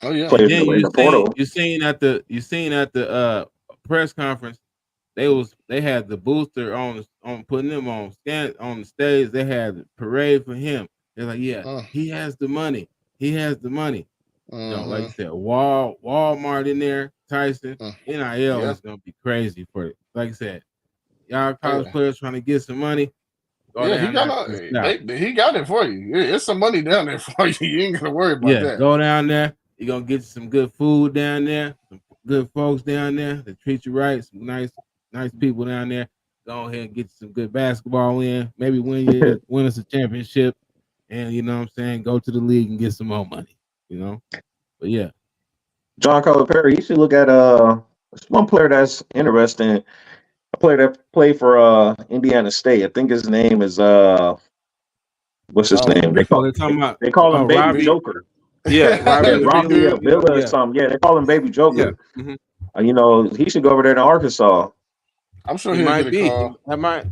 players in the portal. You seen at the press conference, they had the booster on putting them on the stage. They had the parade for him. They're like, yeah, he has the money. He has the money. Like you said, Walmart in there, Tyson, NIL is gonna be crazy for it. Like I said, y'all college players trying to get some money. Yeah, he got it for you. It's some money down there for you. You ain't gonna worry about that. Go down there. You're gonna get some good food down there, some good folks down there that treat you right, some nice people down there. Go ahead and get some good basketball in. Maybe win us a championship, and you know what I'm saying, go to the league and get some more money. But yeah, John Calipari, you should look at one player that's interesting. A player that played for Indiana State. I think his name is what's his name? They call him Baby Robbie. Joker. Yeah, Robbie Villa or something. Yeah, they call him Baby Joker. Yeah. Mm-hmm. He should go over there to Arkansas. I'm sure he might be. He might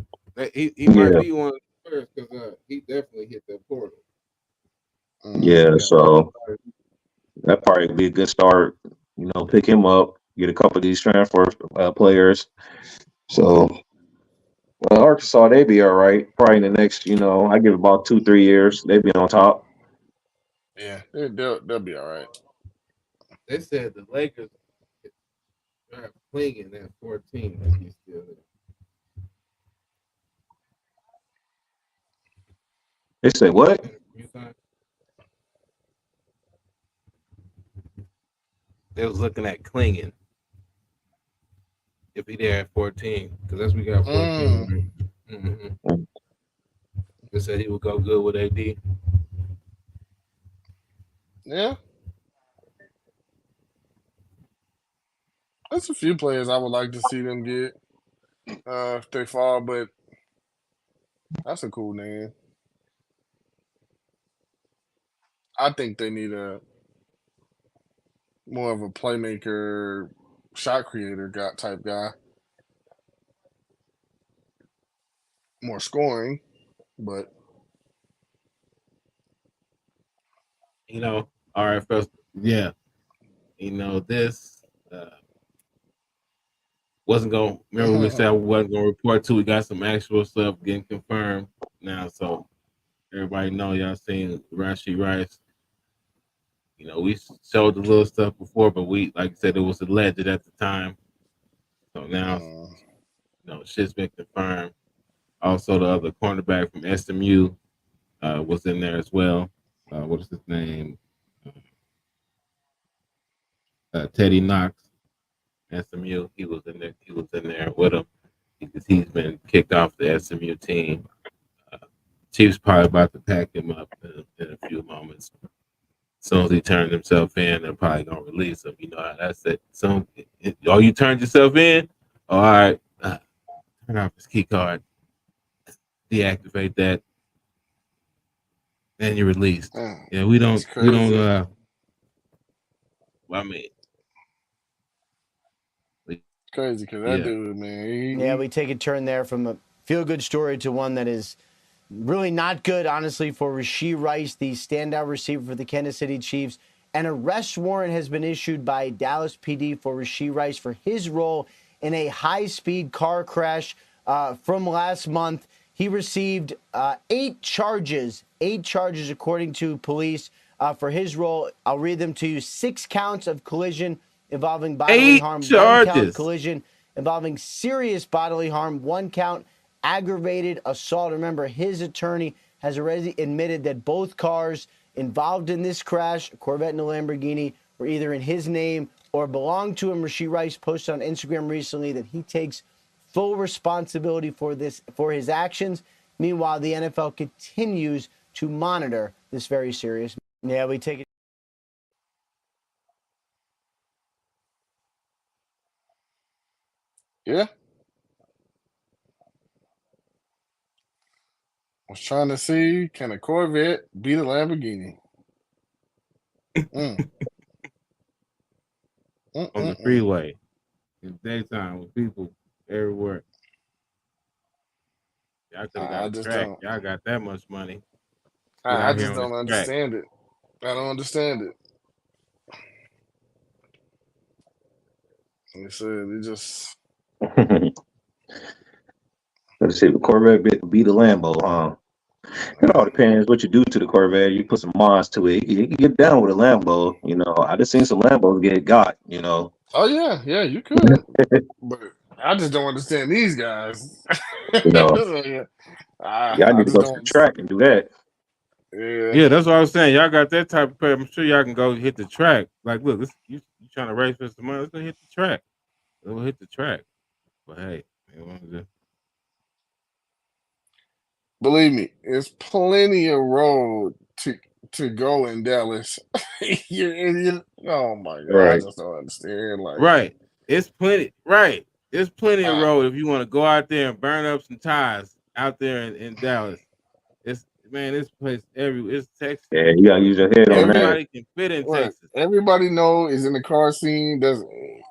be one of the players because he definitely hit that portal. Yeah, so that probably be a good start. Pick him up, get a couple of these transfer players. So Arkansas, they be all right. Probably in the next, I give about 2-3 years, they be on top. Yeah, they'll be all right. They said the Lakers are playing at 14. Like he's still there. They say what? They was looking at Klingon. If he there at 14, because that's we got 14. Mm-hmm. They said he would go good with AD. Yeah. There's a few players I would like to see them get if they fall, but that's a cool name. I think they need more of a playmaker, shot creator type guy. More scoring, but all right, first, yeah, this wasn't going. Remember, we said we wasn't going to report to. We got some actual stuff getting confirmed now, so everybody know y'all seen Rashee Rice. You know, we showed the little stuff before, but we, like I said, it was alleged at the time. So now, shit's been confirmed. Also, the other cornerback from SMU was in there as well. What is his name? Teddy Knox, SMU. He was in there. He was in there with him because he's been kicked off the SMU team. Chiefs probably about to pack him up in a few moments. As soon as he turns himself in, they're probably gonna release him. You know how that's it. So, you turned yourself in. All right, turn off his key card, deactivate that, and you're released. Yeah, we don't. Well, I mean, crazy because that dude, man. Yeah, we take a turn there from a feel-good story to one that is really not good, honestly, for Rashee Rice, the standout receiver for the Kansas City Chiefs. An arrest warrant has been issued by Dallas PD for Rashee Rice for his role in a high-speed car crash from last month. He received 8 charges according to police for his role. I'll read them to you. 6 counts of collision involving bodily harm, 1 count collision involving serious bodily harm, 1 count aggravated assault. Remember, his attorney has already admitted that both cars involved in this crash, a Corvette and a Lamborghini, were either in his name or belonged to him. Rashee Rice posted on Instagram recently that he takes full responsibility for his actions. Meanwhile, the NFL continues to monitor this very serious. Yeah, we take it. Yeah. I was trying to see, can a Corvette beat a Lamborghini? On the freeway, in daytime with people everywhere. Y'all could have got a track. Y'all got that much money. I just don't understand it. I don't understand it. They said it just. Let's see, the Corvette beat a Lambo, huh? It all depends what you do to the Corvette. You put some mods to it. You can get down with a Lambo. You know, I just seen some Lambos get got. You know. Oh yeah, you could. But I just don't understand these guys. You know, I need to go to the track and do that. Yeah, that's what I was saying. Y'all got that type of pay. I'm sure y'all can go hit the track. Like, look, you trying to race for some money? Let's go hit the track. We'll hit the track. But hey, believe me, there's plenty of road to go in Dallas. Oh my God, right. I just don't understand. Like, right, it's plenty. Right, there's plenty of road if you want to go out there and burn up some tires out there in Dallas. This place it's Texas. Yeah, you gotta use your head on that. Everybody can fit in Texas. Everybody know is in the car scene.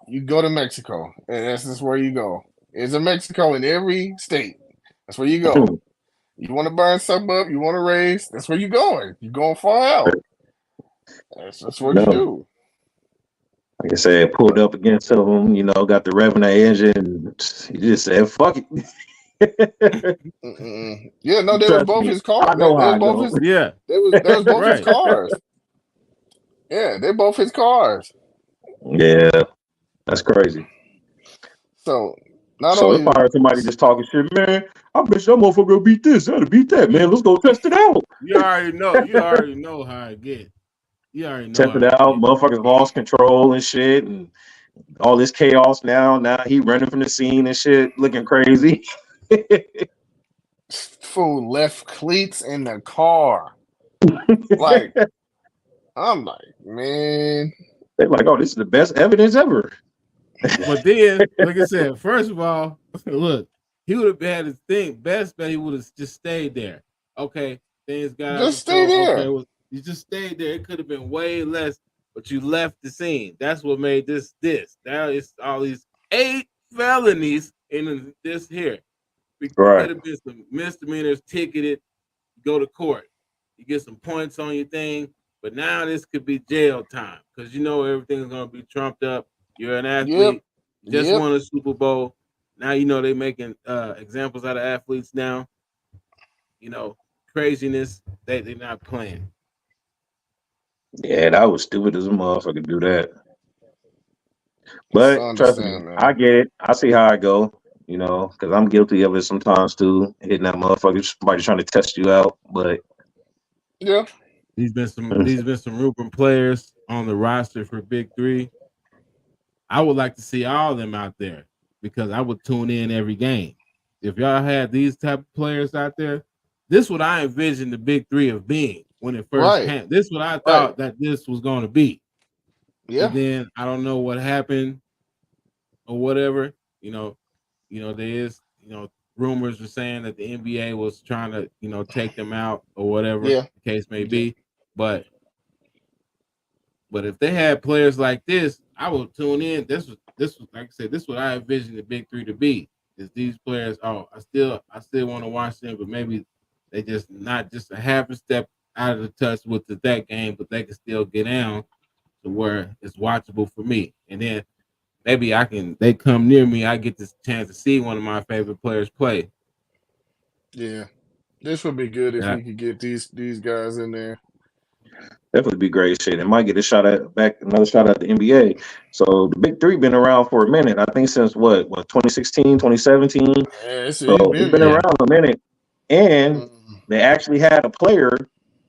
You go to Mexico, and that's just where you go. There's a Mexico in every state. That's where you go. You want to burn something up, you want to race, that's where you're going. You're going far out. That's what you do. Like I said, pulled up against them, you know, got the revving engine. You just said, fuck it. Yeah, no, they was both his cars. They was both his cars. Yeah, they're both his cars. Yeah, that's crazy. So if I heard somebody just talking shit, man, I bet that motherfucker gonna beat this, that'll beat that, man. Let's go test it out. You already know how it get. You already know. Test it out. Motherfuckers lost control and shit, and all this chaos now. Now he running from the scene and shit, looking crazy. Fool left cleats in the car. Like, I'm like, man. They're like, oh, this is the best evidence ever. But then, like I said, first of all, look, he would have had his thing. Best bet he would have just stayed there. Okay, things got just stay there. Okay, you just stayed there. It could have been way less, but you left the scene. That's what made this. Now it's all these 8 felonies in this here. Right. Could have been some misdemeanors, ticketed, go to court. You get some points on your thing, but now this could be jail time because you know everything's gonna be trumped up. You're an athlete, just won a Super Bowl. Now you know they're making examples out of athletes now. You know, craziness that they're not playing. Yeah, that was stupid as a motherfucker to do that. It's, I But trust me, understand, I man. get it. I see how I go. You know, because I'm guilty of it sometimes too. Hitting that motherfucker, somebody trying to test you out. But Yeah, These been some Ruben players on the roster for Big Three. I would like to see all of them out there because I would tune in every game. If y'all had these type of players out there, this is what I envisioned the Big Three of being when it first right, came. This is what I right. thought that this was going to be. And Yeah, then I don't know what happened or whatever. There is, rumors are saying that the NBA was trying to, take them out or whatever yeah, the case may yeah, be. But if they had players like this, I would tune in. This was like I said, this is what I envisioned the Big Three to be. Is these players? Oh, I still want to watch them, but maybe they just not just a half a step out of the touch with that game, but they can still get down to where it's watchable for me. And then maybe they come near me, I get this chance to see one of my favorite players play. yeah. This would be good if Yeah, we could get these guys in there. definitely be great shit. It might get a shot at back another shot at the NBA. So the Big Three been around for a minute. I think since what 2016, 2017. Yeah, So he's it's been been yeah. yeah. around a minute. And Mm, they actually had a player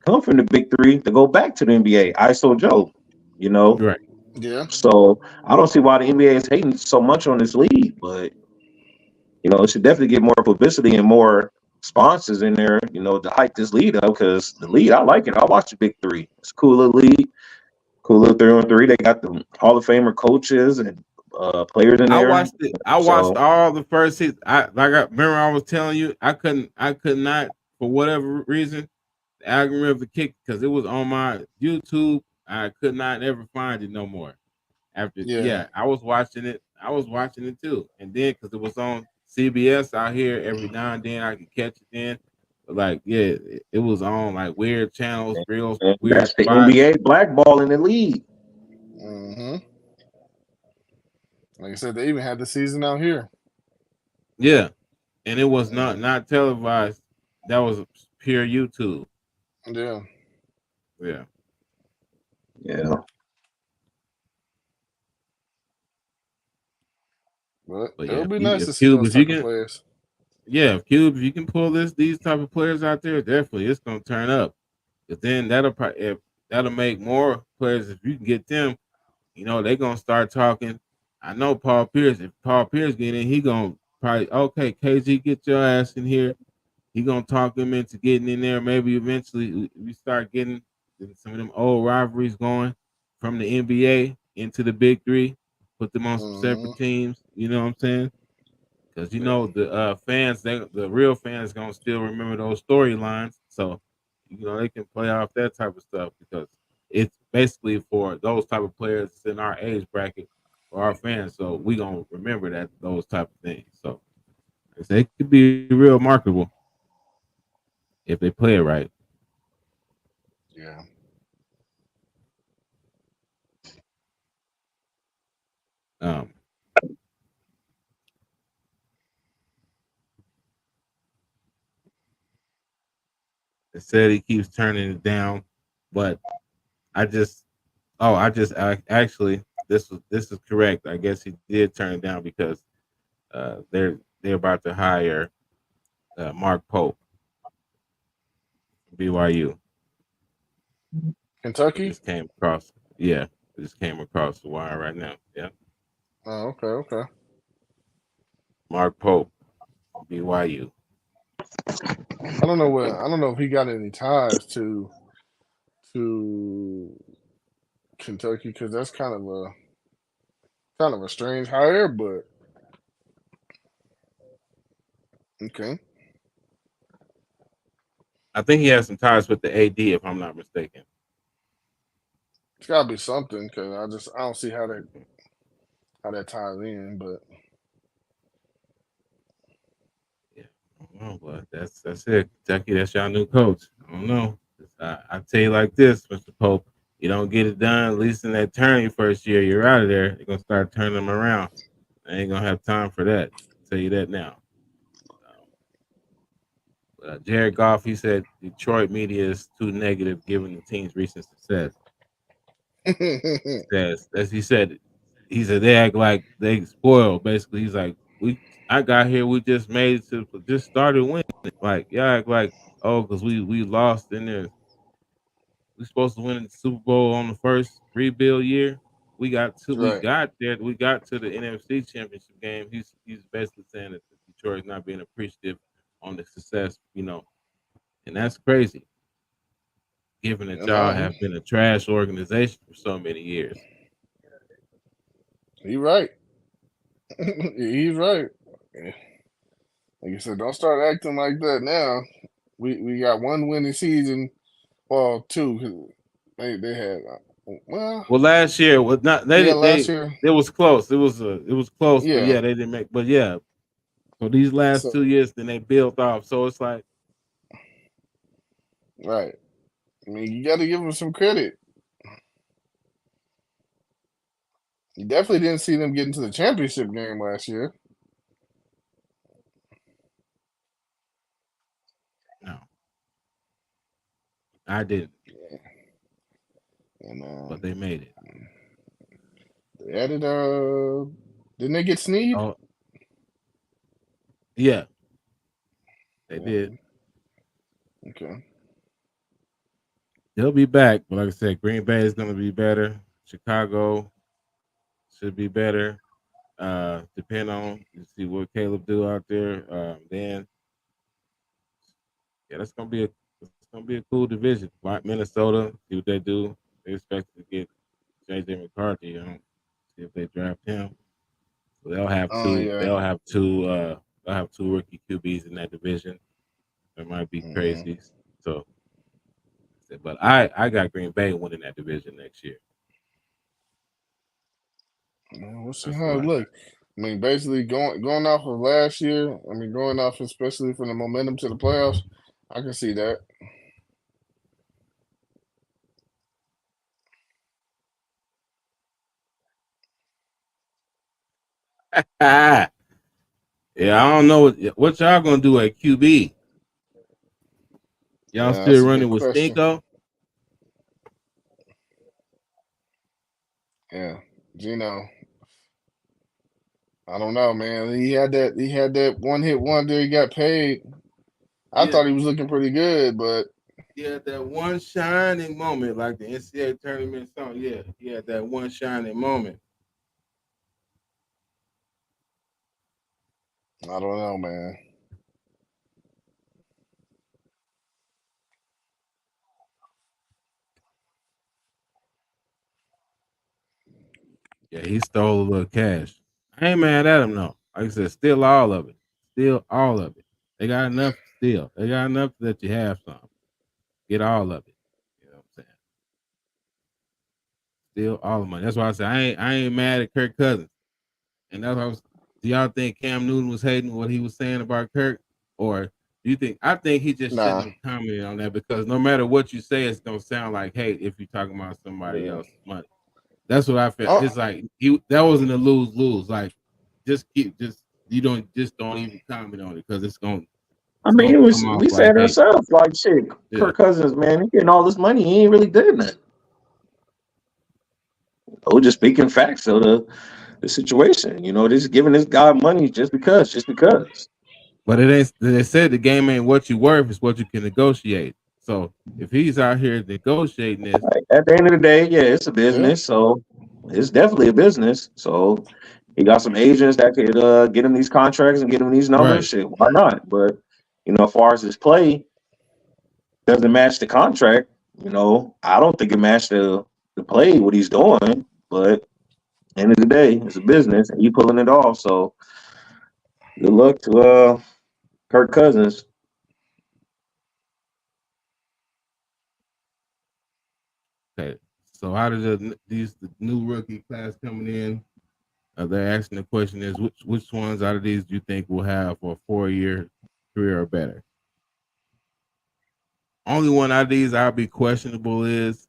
come from the Big Three to go back to the NBA, ISO Joe. You know, Right. yeah. so I don't see why the NBA is hating so much on this league, but it should definitely get more publicity and more sponsors in there, to hype this league up because the league, I like it. I watch the Big Three. It's a cool little league, cool little 3-on-3. They got the Hall of Famer coaches and players in I there. watched it. I watched So all the first season. I remember I was telling you I could not for whatever reason the algorithm kicked because it was on my YouTube. I could not ever find it no more. After Yeah. I was watching it. I was watching it too, and then because it was on CBS out here every now and then I could catch it. Then, but like it was on like weird channels, real and weird that's the spots. NBA blackball in the league. Hmm. Like I said, they even had the season out here. Yeah, and it was Mm, not televised. That was pure YouTube. yeah. Yeah, Yeah. But but it yeah, would be nice if to see Cube, those if you type of can, players. If you can pull these type of players out there, definitely it's gonna turn up. But then that'll make more players if you can get them. They're gonna start talking. I know Paul Pierce. If Paul Pierce get in, he gonna probably okay. KG, get your ass in here. He gonna talk him into getting in there. Maybe eventually we start getting some of them old rivalries going from the NBA into the Big Three. Put them on some Hmm. separate teams. You know what I'm saying? Because Yeah. the fans, the real fans, gonna still remember those storylines. So they can play off that type of stuff because it's basically for those type of players in our age bracket for our fans. So we gonna remember those type of things. So it could be real marketable if they play it right. Yeah. Um, it said he keeps turning it down, but I just actually this is correct. I guess he did turn it down because they're about to hire Mark Pope, BYU. Kentucky. Just came across. Yeah, it just came across the wire right now. Yeah, Oh, okay, okay. Mark Pope, BYU. I don't know if he got any ties to Kentucky because that's kind of a strange hire, but okay. I think he has some ties with the AD, if I'm not mistaken. It's got to be something because I don't see how that ties in. But Yeah, I don't know, but that's it. Kentucky, that's y'all new coach. I don't know. I tell you like this, Mr. Pope. You don't get it done, at least in that turn your first year, you're out of there. You're gonna start turning them around. I ain't gonna have time for that. I'll tell you that now. Jared Goff, he said Detroit media is too negative given the team's recent success. As he said, they act like they spoiled. Basically, he's like, I got here, we just made it to just started winning. Like y'all act like, oh, because we lost in there. We supposed to win the Super Bowl on the first rebuild year. We got Right. there. We got to the NFC Championship game. He's basically saying that Detroit is not being appreciative on the success, and that's crazy, given that y'all No, have been a trash organization for so many years. he's right. He's right. Like I said, don't start acting like that now. We got one winning season, well, two. 'Cause they had well, Well, last year was not yeah, last year, it was close. It was close, but yeah. yeah, they didn't make. But yeah, so these last So 2 years, then they built off. So it's like, right. I mean, you got to give them some credit. You definitely didn't see them get into the championship game last year. no, I didn't, And but they made it. they added didn't they get Sneed? Oh, yeah, they Yeah. did. Okay. They'll be back, but like I said, Green Bay is going to be better. Chicago should be better. Depend on you see what Caleb do out there. Then yeah, it's gonna be a cool division. Like Minnesota, see what they do. They expect to get JJ McCarthy. See if they draft him. So Oh yeah. they'll have two rookie QBs in that division. It might be Mhm. crazy. So but I got Green Bay winning that division next year. Well, we'll see That's how what it I got. look. I mean, basically going off of last year. I mean, going off especially from the momentum to the playoffs. I can see that. Ah, yeah, I don't know what y'all gonna do at QB. Y'all Yeah, still that's a running good with question. Stinko? Yeah, Gino. I don't know, man. He had that one hit wonder. He got paid. I Yeah, thought he was looking pretty good, but he had that one shining moment, like the NCAA tournament song. Yeah, he had that one shining moment. I don't know, man. Yeah, he stole a little cash. I ain't mad at him though. Like I said, steal all of it. Steal all of it. They got enough to steal. They got enough to let you have some. Get all of it. You know what I'm saying? Steal all the money. That's why I said I ain't mad at Kirk Cousins. And that's what I was. Do y'all think Cam Newton was hating what he was saying about Kirk, or do you think? I think he just shouldn't Nah. have commented on that because no matter what you say, it's gonna sound like hate if you're talking about somebody Yeah. else's money. That's what I felt. Oh, It's like that wasn't a lose lose. Like just you don't even comment on it because I it's mean, gonna it was come off we like said hate. ourselves like shit. Yeah, Kirk Cousins, man, he getting all this money. He ain't really did nothing. We're just speaking facts of the situation. They're just giving this guy money just because. but it ain't. They said the game ain't what you worth; it's what you can negotiate. So if he's out here negotiating this, Like, at the end of the day, yeah, it's a yeah. business, so it's definitely a business. So he got some agents that could get him these contracts and get him these numbers. right? Shit, why not? But as far as his play doesn't match the contract. I don't think it matched the play what he's doing. But end of the day, it's a business, and he pulling it off. So good luck to Kirk Cousins. Okay. So how did the new rookie class coming in? They're asking the question is which ones out of these do you think will have a 4-year career or better? Only one out of these I'll be questionable is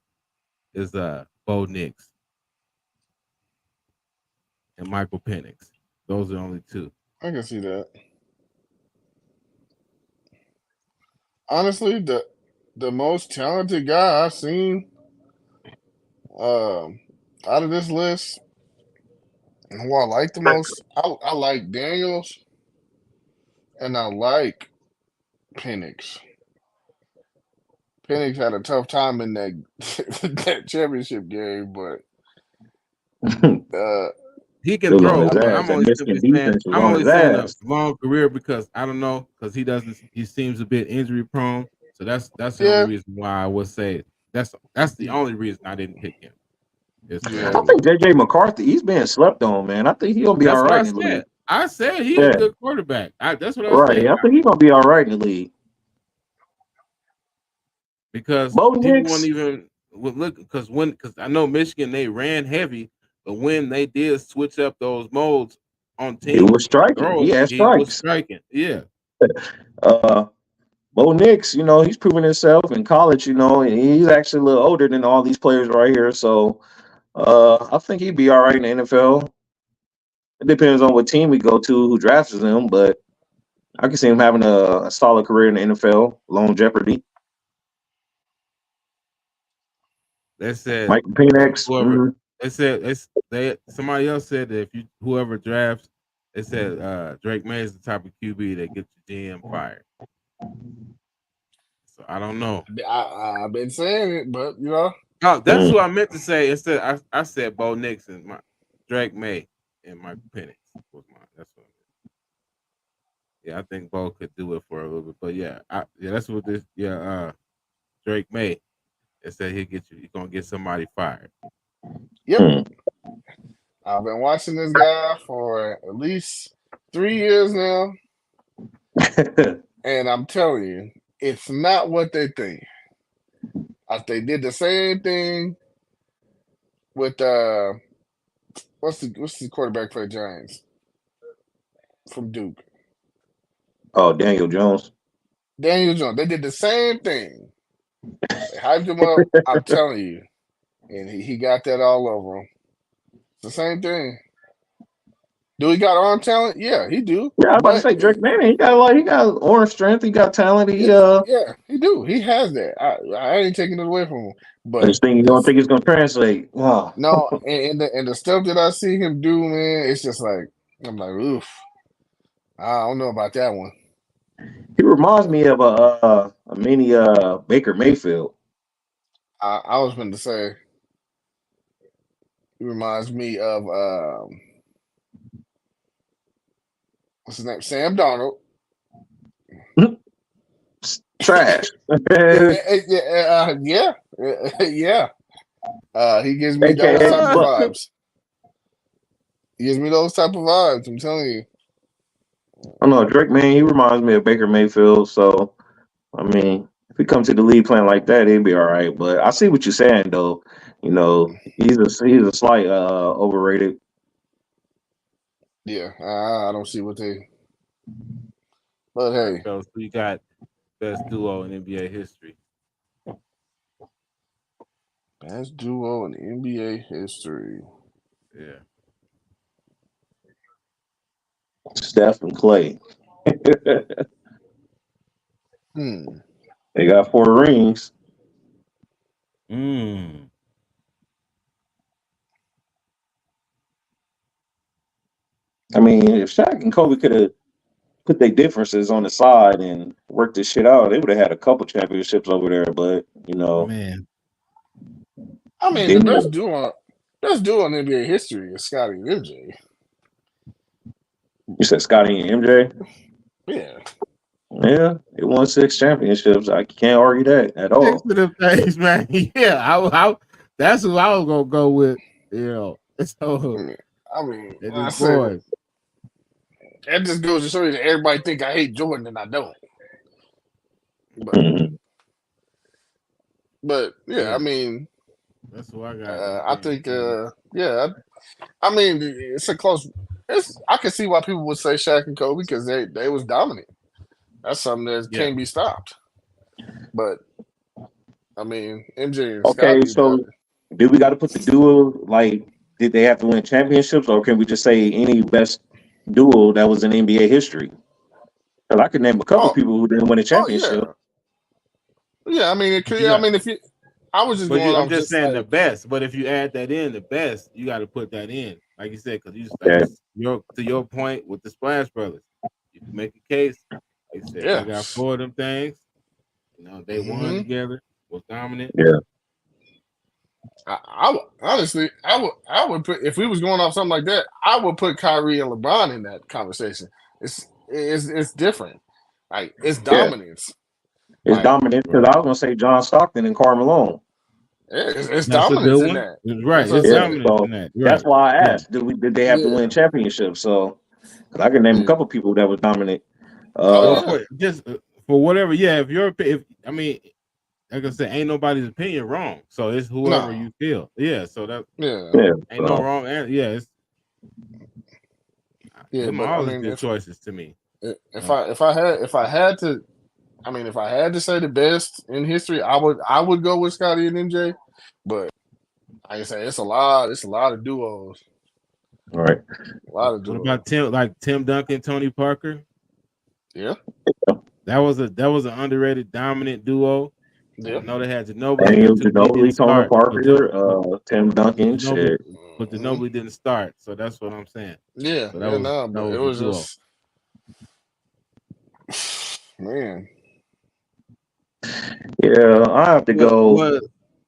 Bo Nix and Michael Penix. Those are the only two. I can see that. honestly, the most talented guy I've seen out of this list, and who I like the most, I like Daniels and I like Penix. Penix had a tough time in that that championship game, but uh, He can Still on throw, his but ass. I'm That only simply Michigan saying defense was I'm on only his saying a ass. long career because I don't know because he seems a bit injury prone. So that's the only yeah, reason why I would say that's the only reason I didn't pick him. Is because yeah. I think JJ McCarthy, he's being slept on, man. I think he'll be all that's what I right in the league. said. I said he a Yeah, good quarterback. That's what I right. said I think he's gonna be all right in the league. because Bo people won't Nix, even would look because I know Michigan they ran heavy, but when they did switch up those modes on he teams was striking. He throwing, had he was strikes. striking. Yeah, Uh, Bo Nix, he's proven himself in college, and he's actually a little older than all these players right here. So I think he'd be all right in the NFL. It depends on what team we go to, who drafts him, but I can see him having a solid career in the NFL, long jeopardy. they said Mike Penix, whoever they said they somebody else said that if you whoever drafts, they said Drake May is the type of QB that gets your GM fired. So I don't know. I've been saying it, but you know, No, that's what I meant to say. Instead, I said Bo Nix and Drake May and Michael Penix was mine. That's what. Yeah, I think Bo could do it for a little bit, but yeah, that's what this. Yeah, Drake May. It said he'll get you. He's gonna get somebody fired. yep. I've been watching this guy for at least 3 years now, and I'm telling you, it's not what they think. They did the same thing with what's the quarterback for the Giants from Duke? Oh, Daniel Jones. Daniel Jones. They did the same thing. They hyped him up. I'm telling you, and he got that all over him. It's the same thing. Do he got arm talent? Yeah, he do. Yeah, I was about to But say Drake May. He got orange strength. He got talent. yeah, he do. He has that. I ain't taking it away from him. But This thing you don't think it's gonna translate. Wow. no, and the stuff that I see him do, man, it's just like I'm like, oof. I don't know about that one. He reminds me of a mini Baker Mayfield. I was going to say he reminds me of what's his name? Sam Darnold. Trash. Yeah. He gives me those AKA type of Buck. vibes. He gives me those type of vibes. I'm telling you. I don't know, Drake, man, he reminds me of Baker Mayfield. So, I mean, if he comes to the league playing like that, he'd be all right. But I see what you're saying, though. He's a slight overrated. Yeah, I don't see what they. But hey, So you got best duo in NBA history. best duo in NBA history. Yeah. Steph and Clay. They got 4 rings. I mean, if Shaq and Kobe could have put their differences on the side and worked this shit out, they would have had a couple championships over there. But Man, I mean, the best duo in NBA history is Scottie and MJ. You said Scottie and MJ? Yeah. Yeah, they won 6 championships. I can't argue that at all. 6 of them things, man. Yeah, I that's who I was gonna go with. So I mean, I said, that just goes to show you that everybody think I hate Jordan and I don't. But yeah, I mean, that's who I got. I think yeah. I mean, it's a close. I can see why people would say Shaq and Kobe because they was dominant. That's something that can't be stopped. But I mean, MJ and Okay, Scottie, so do we got to put the duo, like, did they have to win championships, or can we just say any best duo that was in NBA history? Because I could name a couple people who didn't win a championship. Yeah, I mean, it could. I mean, if you, I was just But going I'm off just just saying like, the best. But if you add that in, the best, you got to put that in, like you said, because Yeah. to your point with the Splash Brothers, you can make a case. Like you said, they yeah. got 4 of them things. You know, they won hmm together, was dominant. Yeah. honestly, I would put if we was going off something like that, I would put Kyrie and LeBron in that conversation. It's different. Like it's Yeah. dominance. It's Like dominant because Right. I was gonna say John Stockton and Karl Malone. yeah, it's That's a dominance good in one. that. Right. That's what I It's Yeah. said. dominant So in that. that's Right. why I Yeah. asked, did they have to Yeah, win championships? So because I can name a yeah. couple people that was dominant. Oh Well, yeah, for whatever, yeah. If I mean, like I said, ain't nobody's opinion wrong. So it's whoever no, you feel. Yeah. So that yeah, Yeah. ain't no So wrong. And yeah, it's yeah. them But are I always mean, good choices to me. if I had to, I mean, if I had to say the best in history, I would go with Scotty and MJ. But like I say, it's a lot of duos, all right. a lot of What duos. about Tim Duncan, Tony Parker? Yeah, That was an underrated dominant duo. yeah. I know they had Ginobili, Daniel but Ginobili didn't Ginobili, Tony start. Parker, Tim But Duncan, Ginobili, shit. hmm Didn't start. So that's what I'm saying. Yeah, So yeah, no, that but it was a was duo. just man. Yeah, I have to What go. what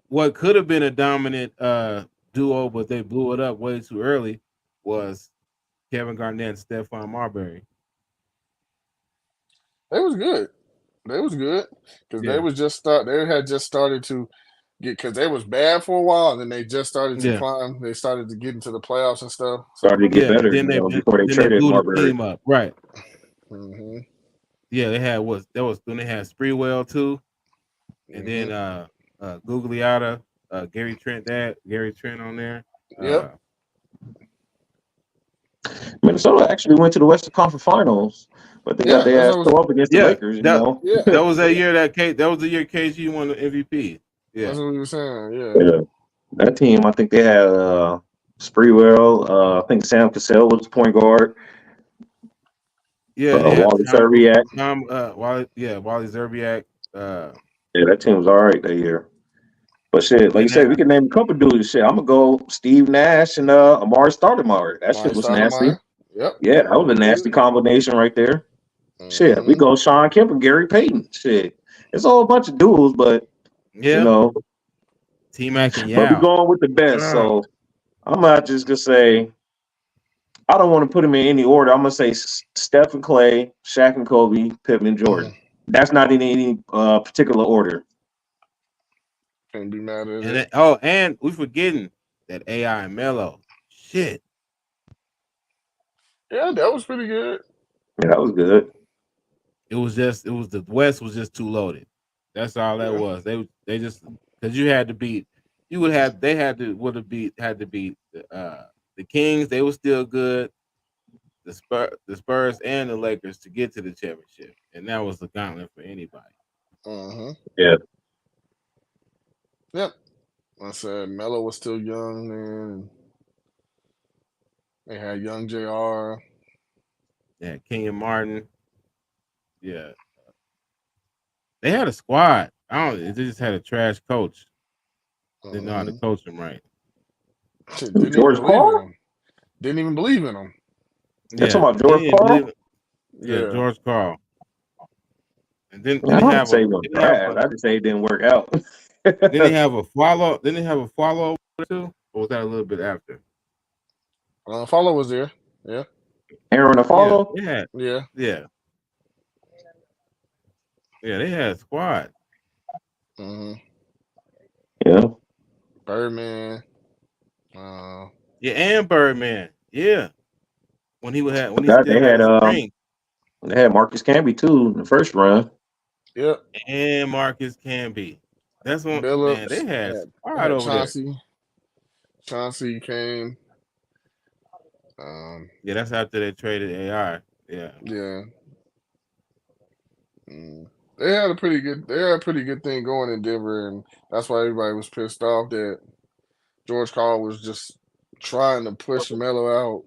what could have been a dominant duo, but they blew it up way too early, was Kevin Garnett and Stephon Marbury. They was good. They was good because they Yeah, was just start. They had just started to get because they was bad for a while, and then they just started to yeah, climb. They started to get into the playoffs and stuff. Started So to get yeah. And better, then before they traded blew the Marbury. team up. Right. hmm Yeah, they had when they had Spreewell too, and then Gugliotta, Gary Trent on there. Yep. Minnesota actually went to the Western Conference Finals, but they got Yeah. their That's ass what I was. go up against the Yeah, Lakers, Yeah. that was that year that was the year KG won the MVP. That's Yeah, what we were saying. Yeah. Yeah. That team, I think they had Spreewell, I think Sam Cassell was the point guard, yeah. They had Wally Serviak. Wally Zerbiak. Yeah, that team was all right that year. But shit, like you Then said, that we can name a couple dudes. Shit, I'm gonna go Steve Nash and Amari Stoudemire. That shit Mike was nasty. Stoudemire. Yep. Yeah, that That was a was nasty good. combination right there. Shit, we hmm go Sean Kemp and Gary Payton. Shit, it's a whole bunch of duels, but you yeah, know, T-Mac and but we Yao. going with the best. So I'm not just gonna say I don't want to put them in any order. I'm gonna say Steph and Clay, Shaq and Kobe, Pippen, Jordan. That's not in any particular order. Can't be mad at And it. and we forgetting that AI and Melo. Shit, Yeah, that was pretty good. Yeah, that was good. it was the West was just too loaded. That's all that Yeah. was. They just because you had to beat. You would have they had to beat the Kings. They were still good. The Spurs and the Lakers to get to the championship, and that was the gauntlet for anybody. hmm Yeah, Yep. I said Melo was still young then. They had young Jr. Yeah, Kenyon Martin. Yeah, they had a squad. I don't. They just had a trash coach. Didn't know how to hmm coach them right. Didn't even George believe in Karl. him. Didn't even believe in him. You're Yeah, talking about they George didn't Karl? believe it. Yeah, Yeah. George Carl. And Yeah, I then they don't have a say it was trash. I just say it didn't work out. then they have a follow. Then they have a follow too. Or was that a little bit after? Follow was there. Yeah. Aaron Yeah, Afalo. they had. Yeah. Yeah, yeah, they had a squad. hmm Yeah, Birdman. Uh, Yeah, and Birdman. Yeah, when he that still had his ring, they had Marcus Camby too in the first run. yep. and Marcus Camby. That's what man. Billups They had squad had over there. Chauncey. Chauncey came. Um, Yeah, that's after they traded AI. Yeah, yeah. They had a pretty good. They had a pretty good thing going in Denver, and that's why everybody was pissed off that George Karl was just trying to push Melo out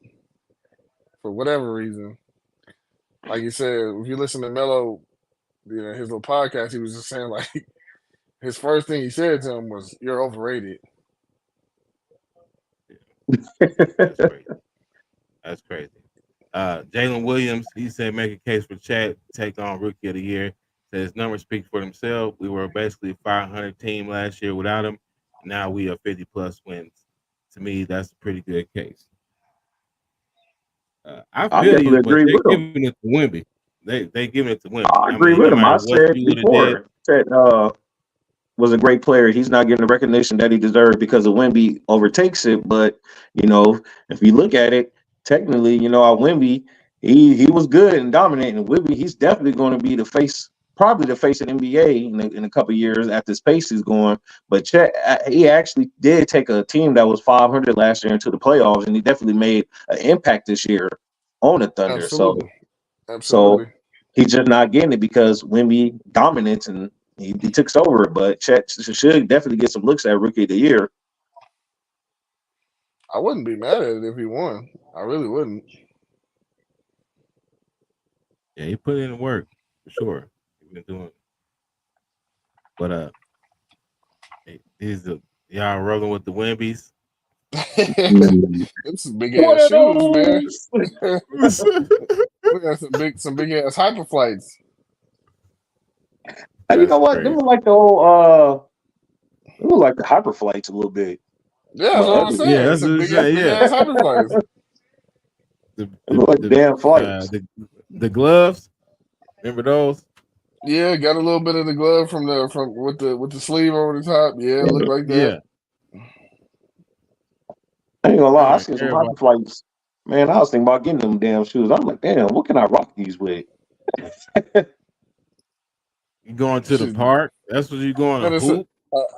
for whatever reason. Like you said, if you listen to Melo, his little podcast, he was just saying like his first thing he said to him was, "You're overrated." That's crazy. That's crazy. Jalen Williams, he said, make a case for Chet to take on Rookie of the Year. Said his numbers speak for themselves. We were basically a 500 team last year without him. Now we are 50 plus wins. To me, that's a pretty good case. I I feel definitely you, but agree they're with him. giving it to Wemby. They giving it to Wemby. I agree No with him. matter I what said you would have did, before that was a great player. He's not getting the recognition that he deserved because of Wemby overtakes it. But if you look at it, technically, our Wemby, he was good and dominating. Wemby, he's definitely going to be probably the face of the NBA in a couple of years after his pace is going. But Chet, he actually did take a team that was 500 last year into the playoffs, and he definitely made an impact this year on the Thunder. Absolutely, So absolutely. he's just not getting it because Wemby dominates and he took over. But Chet should definitely get some looks at Rookie of the Year. I wouldn't be mad at it if he won. I really wouldn't. yeah, he put in the work for sure. He's been doing it. But y'all rolling with the Wembys. It's some big What ass are shoes, man. those? We got some big ass hyper flights. You know what? Crazy. They were like the old they were like the hyper flights a little bit. Yeah, that's what I'm saying. Yeah, that's some what big, I'm saying, big yeah. ass hyper flights. They look like damn flights. The gloves. Remember those? Yeah, got a little bit of the glove from with the sleeve over the top. Yeah, it looked like that. Yeah. I ain't gonna lie, I Alright, seen some everybody. hyper flights. Man, I was thinking about getting them damn shoes. I'm like, damn, what can I rock these with? You going to the Shit. park? That's what you going to hoop?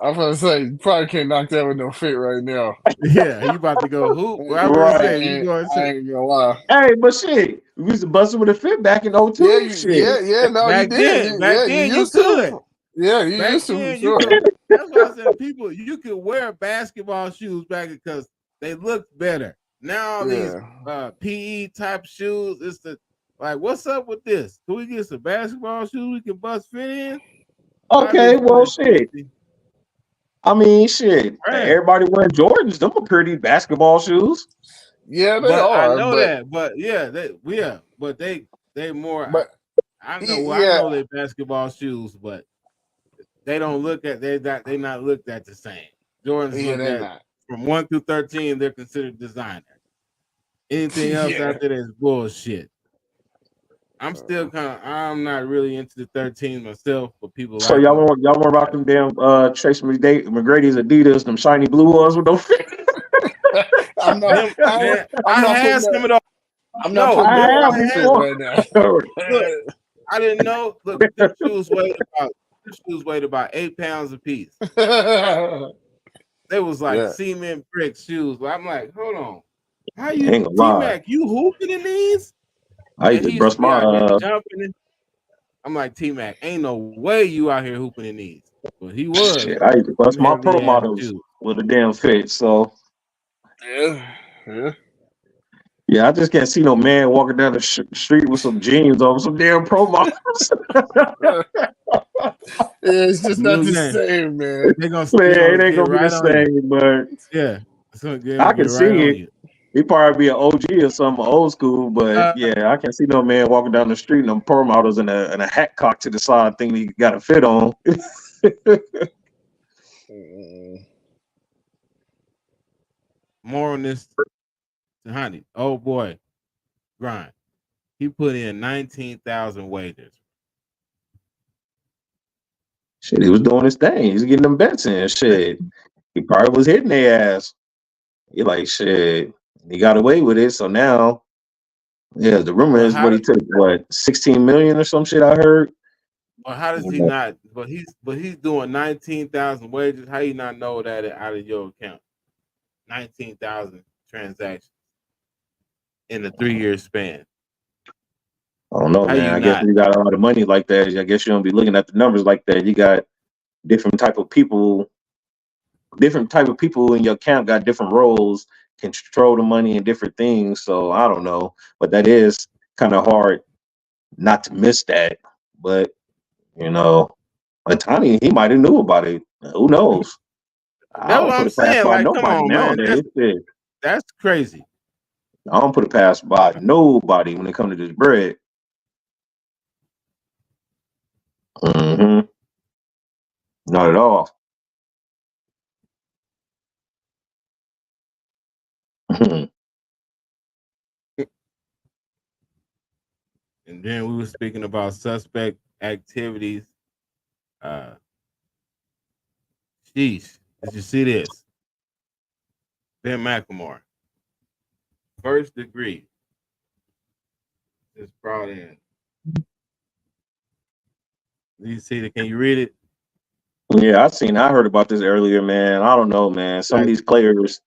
I'm gonna say you probably can't knock that with no fit right now. Yeah, you about to go hoop. Well, I'm Right. gonna say you going I to ain't gonna lie. Hey, but shit, we used to bust it with a fit back in 02. Yeah, Shit. no, back you did. then. Back then you used could. to. Yeah, you Back used to. then For you sure. could. That's why I said people you could wear basketball shoes back because they looked better. Now all these PE type shoes, it's what's up with this? Can we get some basketball shoes we can bust fit in? Okay, well, shit. I mean, shit. Right. Everybody wearing Jordans. Them are pretty basketball shoes. Yeah, they are. I know but, that, but but they more. But I know they basketball shoes, but they don't look at they not looked at the same. Jordans look at not. From 1 through 13, they're considered designer. Anything else out there is bullshit. I'm still I'm not really into the 13 myself, but people So like y'all want to rock them damn Tracy McGrady's Adidas, them shiny blue ones with no fit. I'm not. I had some of those. I'm not putting that on fit right now. Look, I didn't know. Look, them shoes weighed about 8 pounds a piece. They was like cement brick shoes. But I'm like, hold on. How you T-Mac, you hooping in these? I used to brush my jumping. I'm like, T-Mac, ain't no way you out here hooping in these. But he was. Shit, I used to bust my pro models with a damn fit. So yeah, I just can't see no man walking down the street with some jeans on, some damn pro models. It's just not the same, man. It ain't gonna be the same, but I can see it. He probably be an OG or something, old school, but I can't see no man walking down the street and them pro models and a hat cocked to the side thing he got a fit on. More on this, honey. Oh boy, Grind. He put in 19,000 wagers. Shit, he was doing his thing. He's getting them bets in. Shit, he probably was hitting their ass. He like shit. He got away with it. So now, the rumor is what he took 16 million or some shit. I heard. Well, how does he not? But he's doing 19,000 wagers. How you not know that out of your account? 19,000 transactions in a 3-year span. I don't know, man. I guess you got a lot of money like that. I guess you don't be looking at the numbers like that. You got different type of people in your account got different roles, control the money and different things. So I don't know, but that is kind of hard not to miss that. But Otani, he might have knew about it. Who knows? I That's don't what put I'm it past saying. by Like, come nobody on, man. nowadays. Shit. That's crazy. I don't put it past by nobody when it comes to this bread. Mm-hmm. Not at all. And then we were speaking about suspect activities. Sheesh. Did you see this? Ben McLemore, first degree, is brought in. Do you see it? Can you read it? Yeah, I heard about this earlier, man. I don't know, man. Some of Like, these players,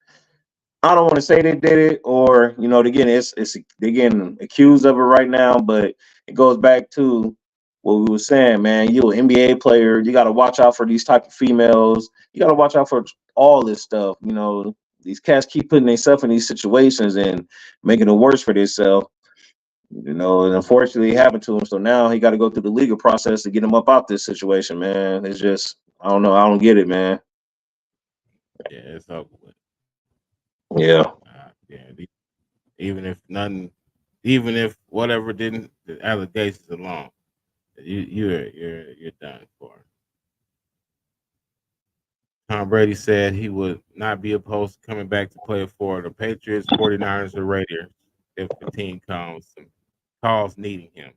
I don't want to say they did it, or they're getting accused of it right now, but it goes back to what we were saying, man. You an NBA player, you got to watch out for these type of females. You got to watch out for all this stuff. These cats keep putting themselves in these situations and making it worse for themselves. And unfortunately, it happened to him. So now he got to go through the legal process to get him up out this situation, man. It's just, I don't know. I don't get it, man. yeah, it's over with. Yeah. Yeah, even if nothing, even if whatever didn't, the allegations alone, you're done for. Tom Brady said he would not be opposed to coming back to play for the Patriots, 49ers, or Raiders if the team calls needing him.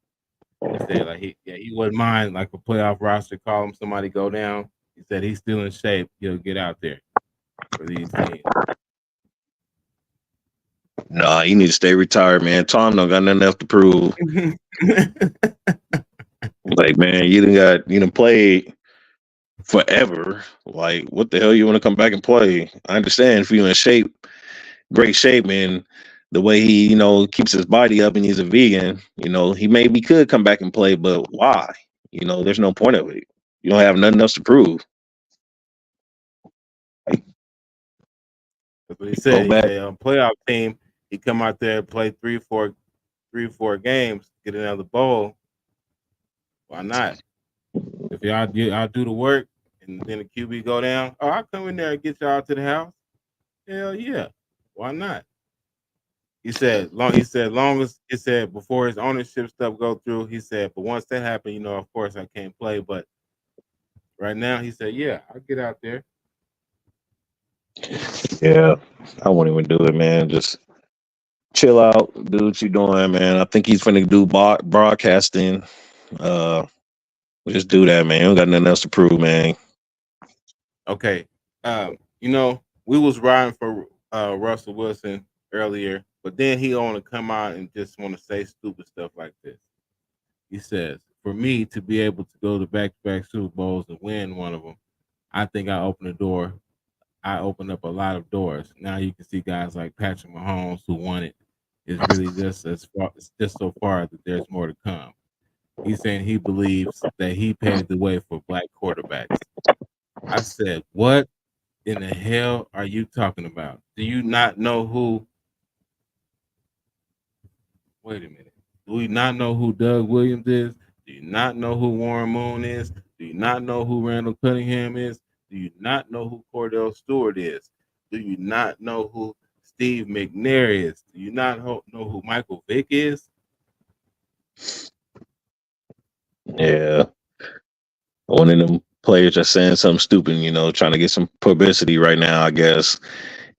He said like he wouldn't mind like a playoff roster call him somebody go down. He said he's still in shape. He'll get out there for these teams. Nah, you need to stay retired, man. Tom don't got nothing else to prove. Like, man, you done played forever. Like, what the hell you want to come back and play? I understand if you're in shape, great shape, and the way he, keeps his body up and he's a vegan, he maybe could come back and play, but why? There's no point of it. You don't have nothing else to prove. That's what he Go said. He back. said on playoff team, he come out there and play three, four games, get another bowl. Why not? If y'all do the work and then the QB go down, I'll come in there and get y'all to the house. Hell yeah. Why not? He said long as he said before his ownership stuff go through, he said, but once that happened, of course I can't play. But right now he said, yeah, I'll get out there. Yeah, I won't even do it, man. Just chill out, do what you're doing, man. I think he's finna do broadcasting. Just do that, man. You don't got nothing else to prove, man. Okay. We was riding for Russell Wilson earlier, but then he only come out and just want to say stupid stuff like this. He says, for me to be able to go to back-to-back Super Bowls and win one of them, I think I opened up a lot of doors. Now you can see guys like Patrick Mahomes who won it is really just so far that there's more to come. He's saying he believes that he paved the way for black quarterbacks. I said, what in the hell are you talking about? Do you not know who? Wait a minute. Do you not know who Doug Williams is? Do you not know who Warren Moon is? Do you not know who Randall Cunningham is? Do you not know who Cordell Stewart is? Do you not know who Steve McNair is? Do you not know who Michael Vick is? Yeah. One of them players just saying something stupid, trying to get some publicity right now, I guess.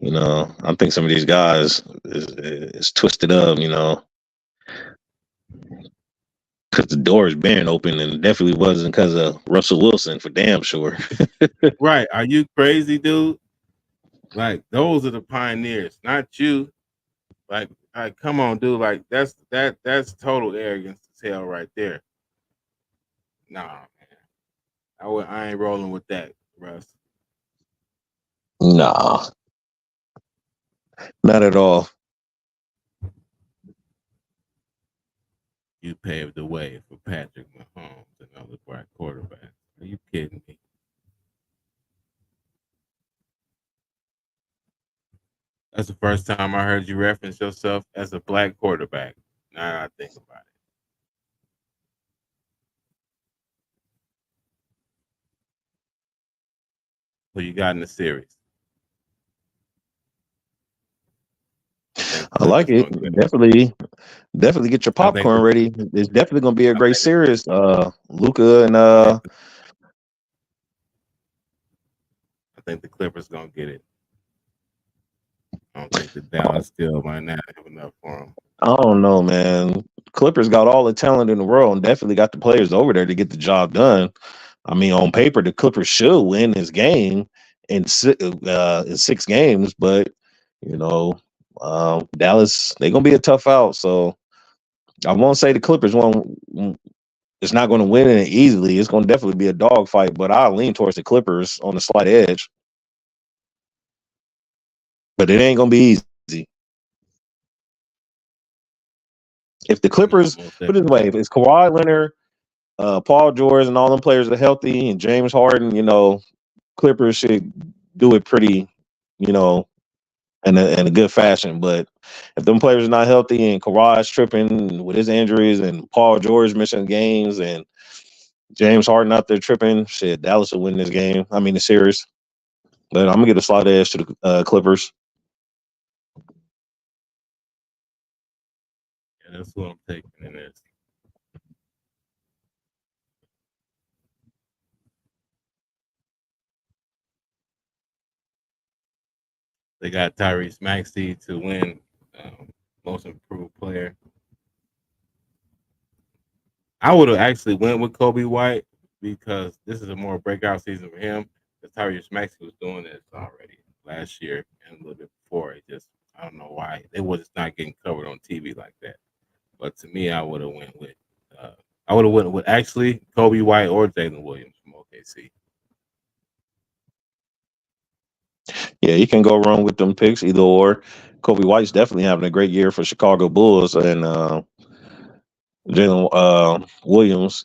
I think some of these guys is twisted up, because the door is being open, and it definitely wasn't because of Russell Wilson, for damn sure. Right. Are you crazy, dude? Like, those are the pioneers, not you. Like, come on, dude. Like, that's total arrogance to tell right there. Nah, man. I ain't rolling with that, Russ. Nah, not at all. You paved the way for Patrick Mahomes and other black quarterbacks. Are you kidding me? That's the first time I heard you reference yourself as a black quarterback. Now I think about it. who you got in the series? I like it. Definitely get your I think popcorn ready. It's definitely gonna be a great series. Luca and I think the Clippers gonna get it. I don't think the Dallas still might not have enough for them. I don't know, man. Clippers got all the talent in the world and definitely got the players over there to get the job done. I mean, on paper, the Clippers should win this game in 6 games, but you know, Dallas, they're gonna be a tough out. So I won't say the Clippers won't. It's not going to win it easily. It's going to definitely be a dogfight, but I'll lean towards the Clippers on the slight edge. But it ain't going to be easy. If the Clippers, put it this way, if it's Kawhi Leonard, Paul George, and all them players are healthy, and James Harden, Clippers should do it pretty, in a good fashion. But if them players are not healthy and Kawhi's tripping with his injuries and Paul George missing games and James Harden out there tripping, shit, Dallas will win this game. I mean, the series. But I'm going to get a slight edge to the Clippers. Yeah, that's what I'm taking in this. They got Tyrese Maxey to win most improved player. I would have actually went with Kobe White because this is a more breakout season for him. Because Tyrese Maxey was doing this already last year and a little bit before. I don't know why they was not getting covered on TV like that. But to me, I would have went with actually Kobe White or Jalen Williams from OKC. Yeah, you can go wrong with them picks either or. Kobe White's definitely having a great year for Chicago Bulls, and Jalen Williams,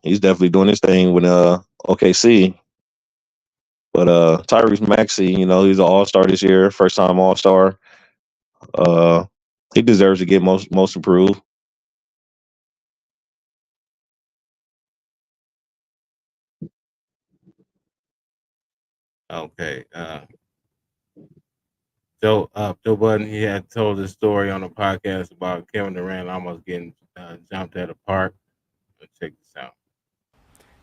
he's definitely doing his thing with OKC. But Tyrese Maxey, he's an All-Star this year, first time All-Star. He deserves to get most improved. Okay. Joe Budden, he had told this story on a podcast about Kevin Durant almost getting jumped at a park. Let's check this out.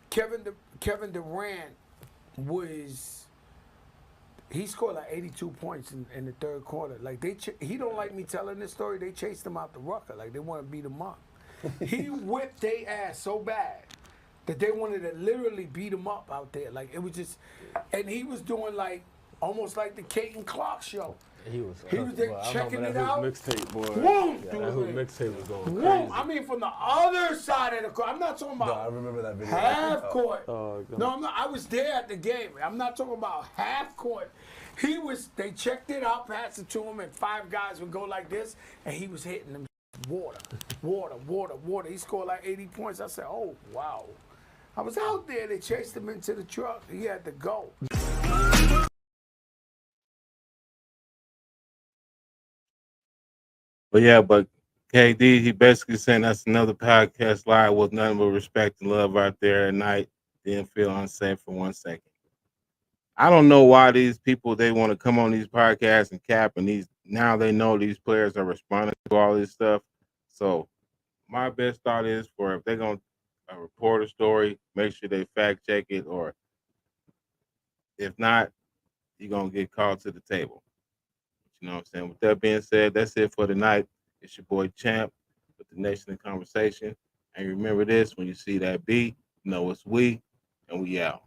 Kevin Durant he scored like 82 points in the third quarter. Like he don't like me telling this story. They chased him out the rucker. Like they want to beat him up. He whipped their ass so bad that they wanted to literally beat him up out there. Like it was just, and he was doing like almost like the Caton Clark show. He was there checking it out. Mixtape, boy. Boom, yeah, that whole mixtape was going crazy. Boom. I mean, from the other side of the court. I'm not talking about. No, I remember that video. Half court. No, I'm not. I was there at the game. I'm not talking about half court. They checked it out, passed it to him, and 5 guys would go like this, and he was hitting them water. He scored like 80 points. I said, oh, wow. I was out there. They chased him into the truck. He had to go. But KD, he basically saying that's another podcast live with nothing but respect and love out there at night. Didn't feel unsafe for 1 second. I don't know why these people, they want to come on these podcasts and cap, and now they know these players are responding to all this stuff. So my best thought is if they're going to report a story, make sure they fact check it, or if not, you're going to get called to the table. You know what I'm saying? With that being said, that's it for tonight. It's your boy Champ with the Nation in Conversation. And remember this, when you see that B, know it's we, and we out.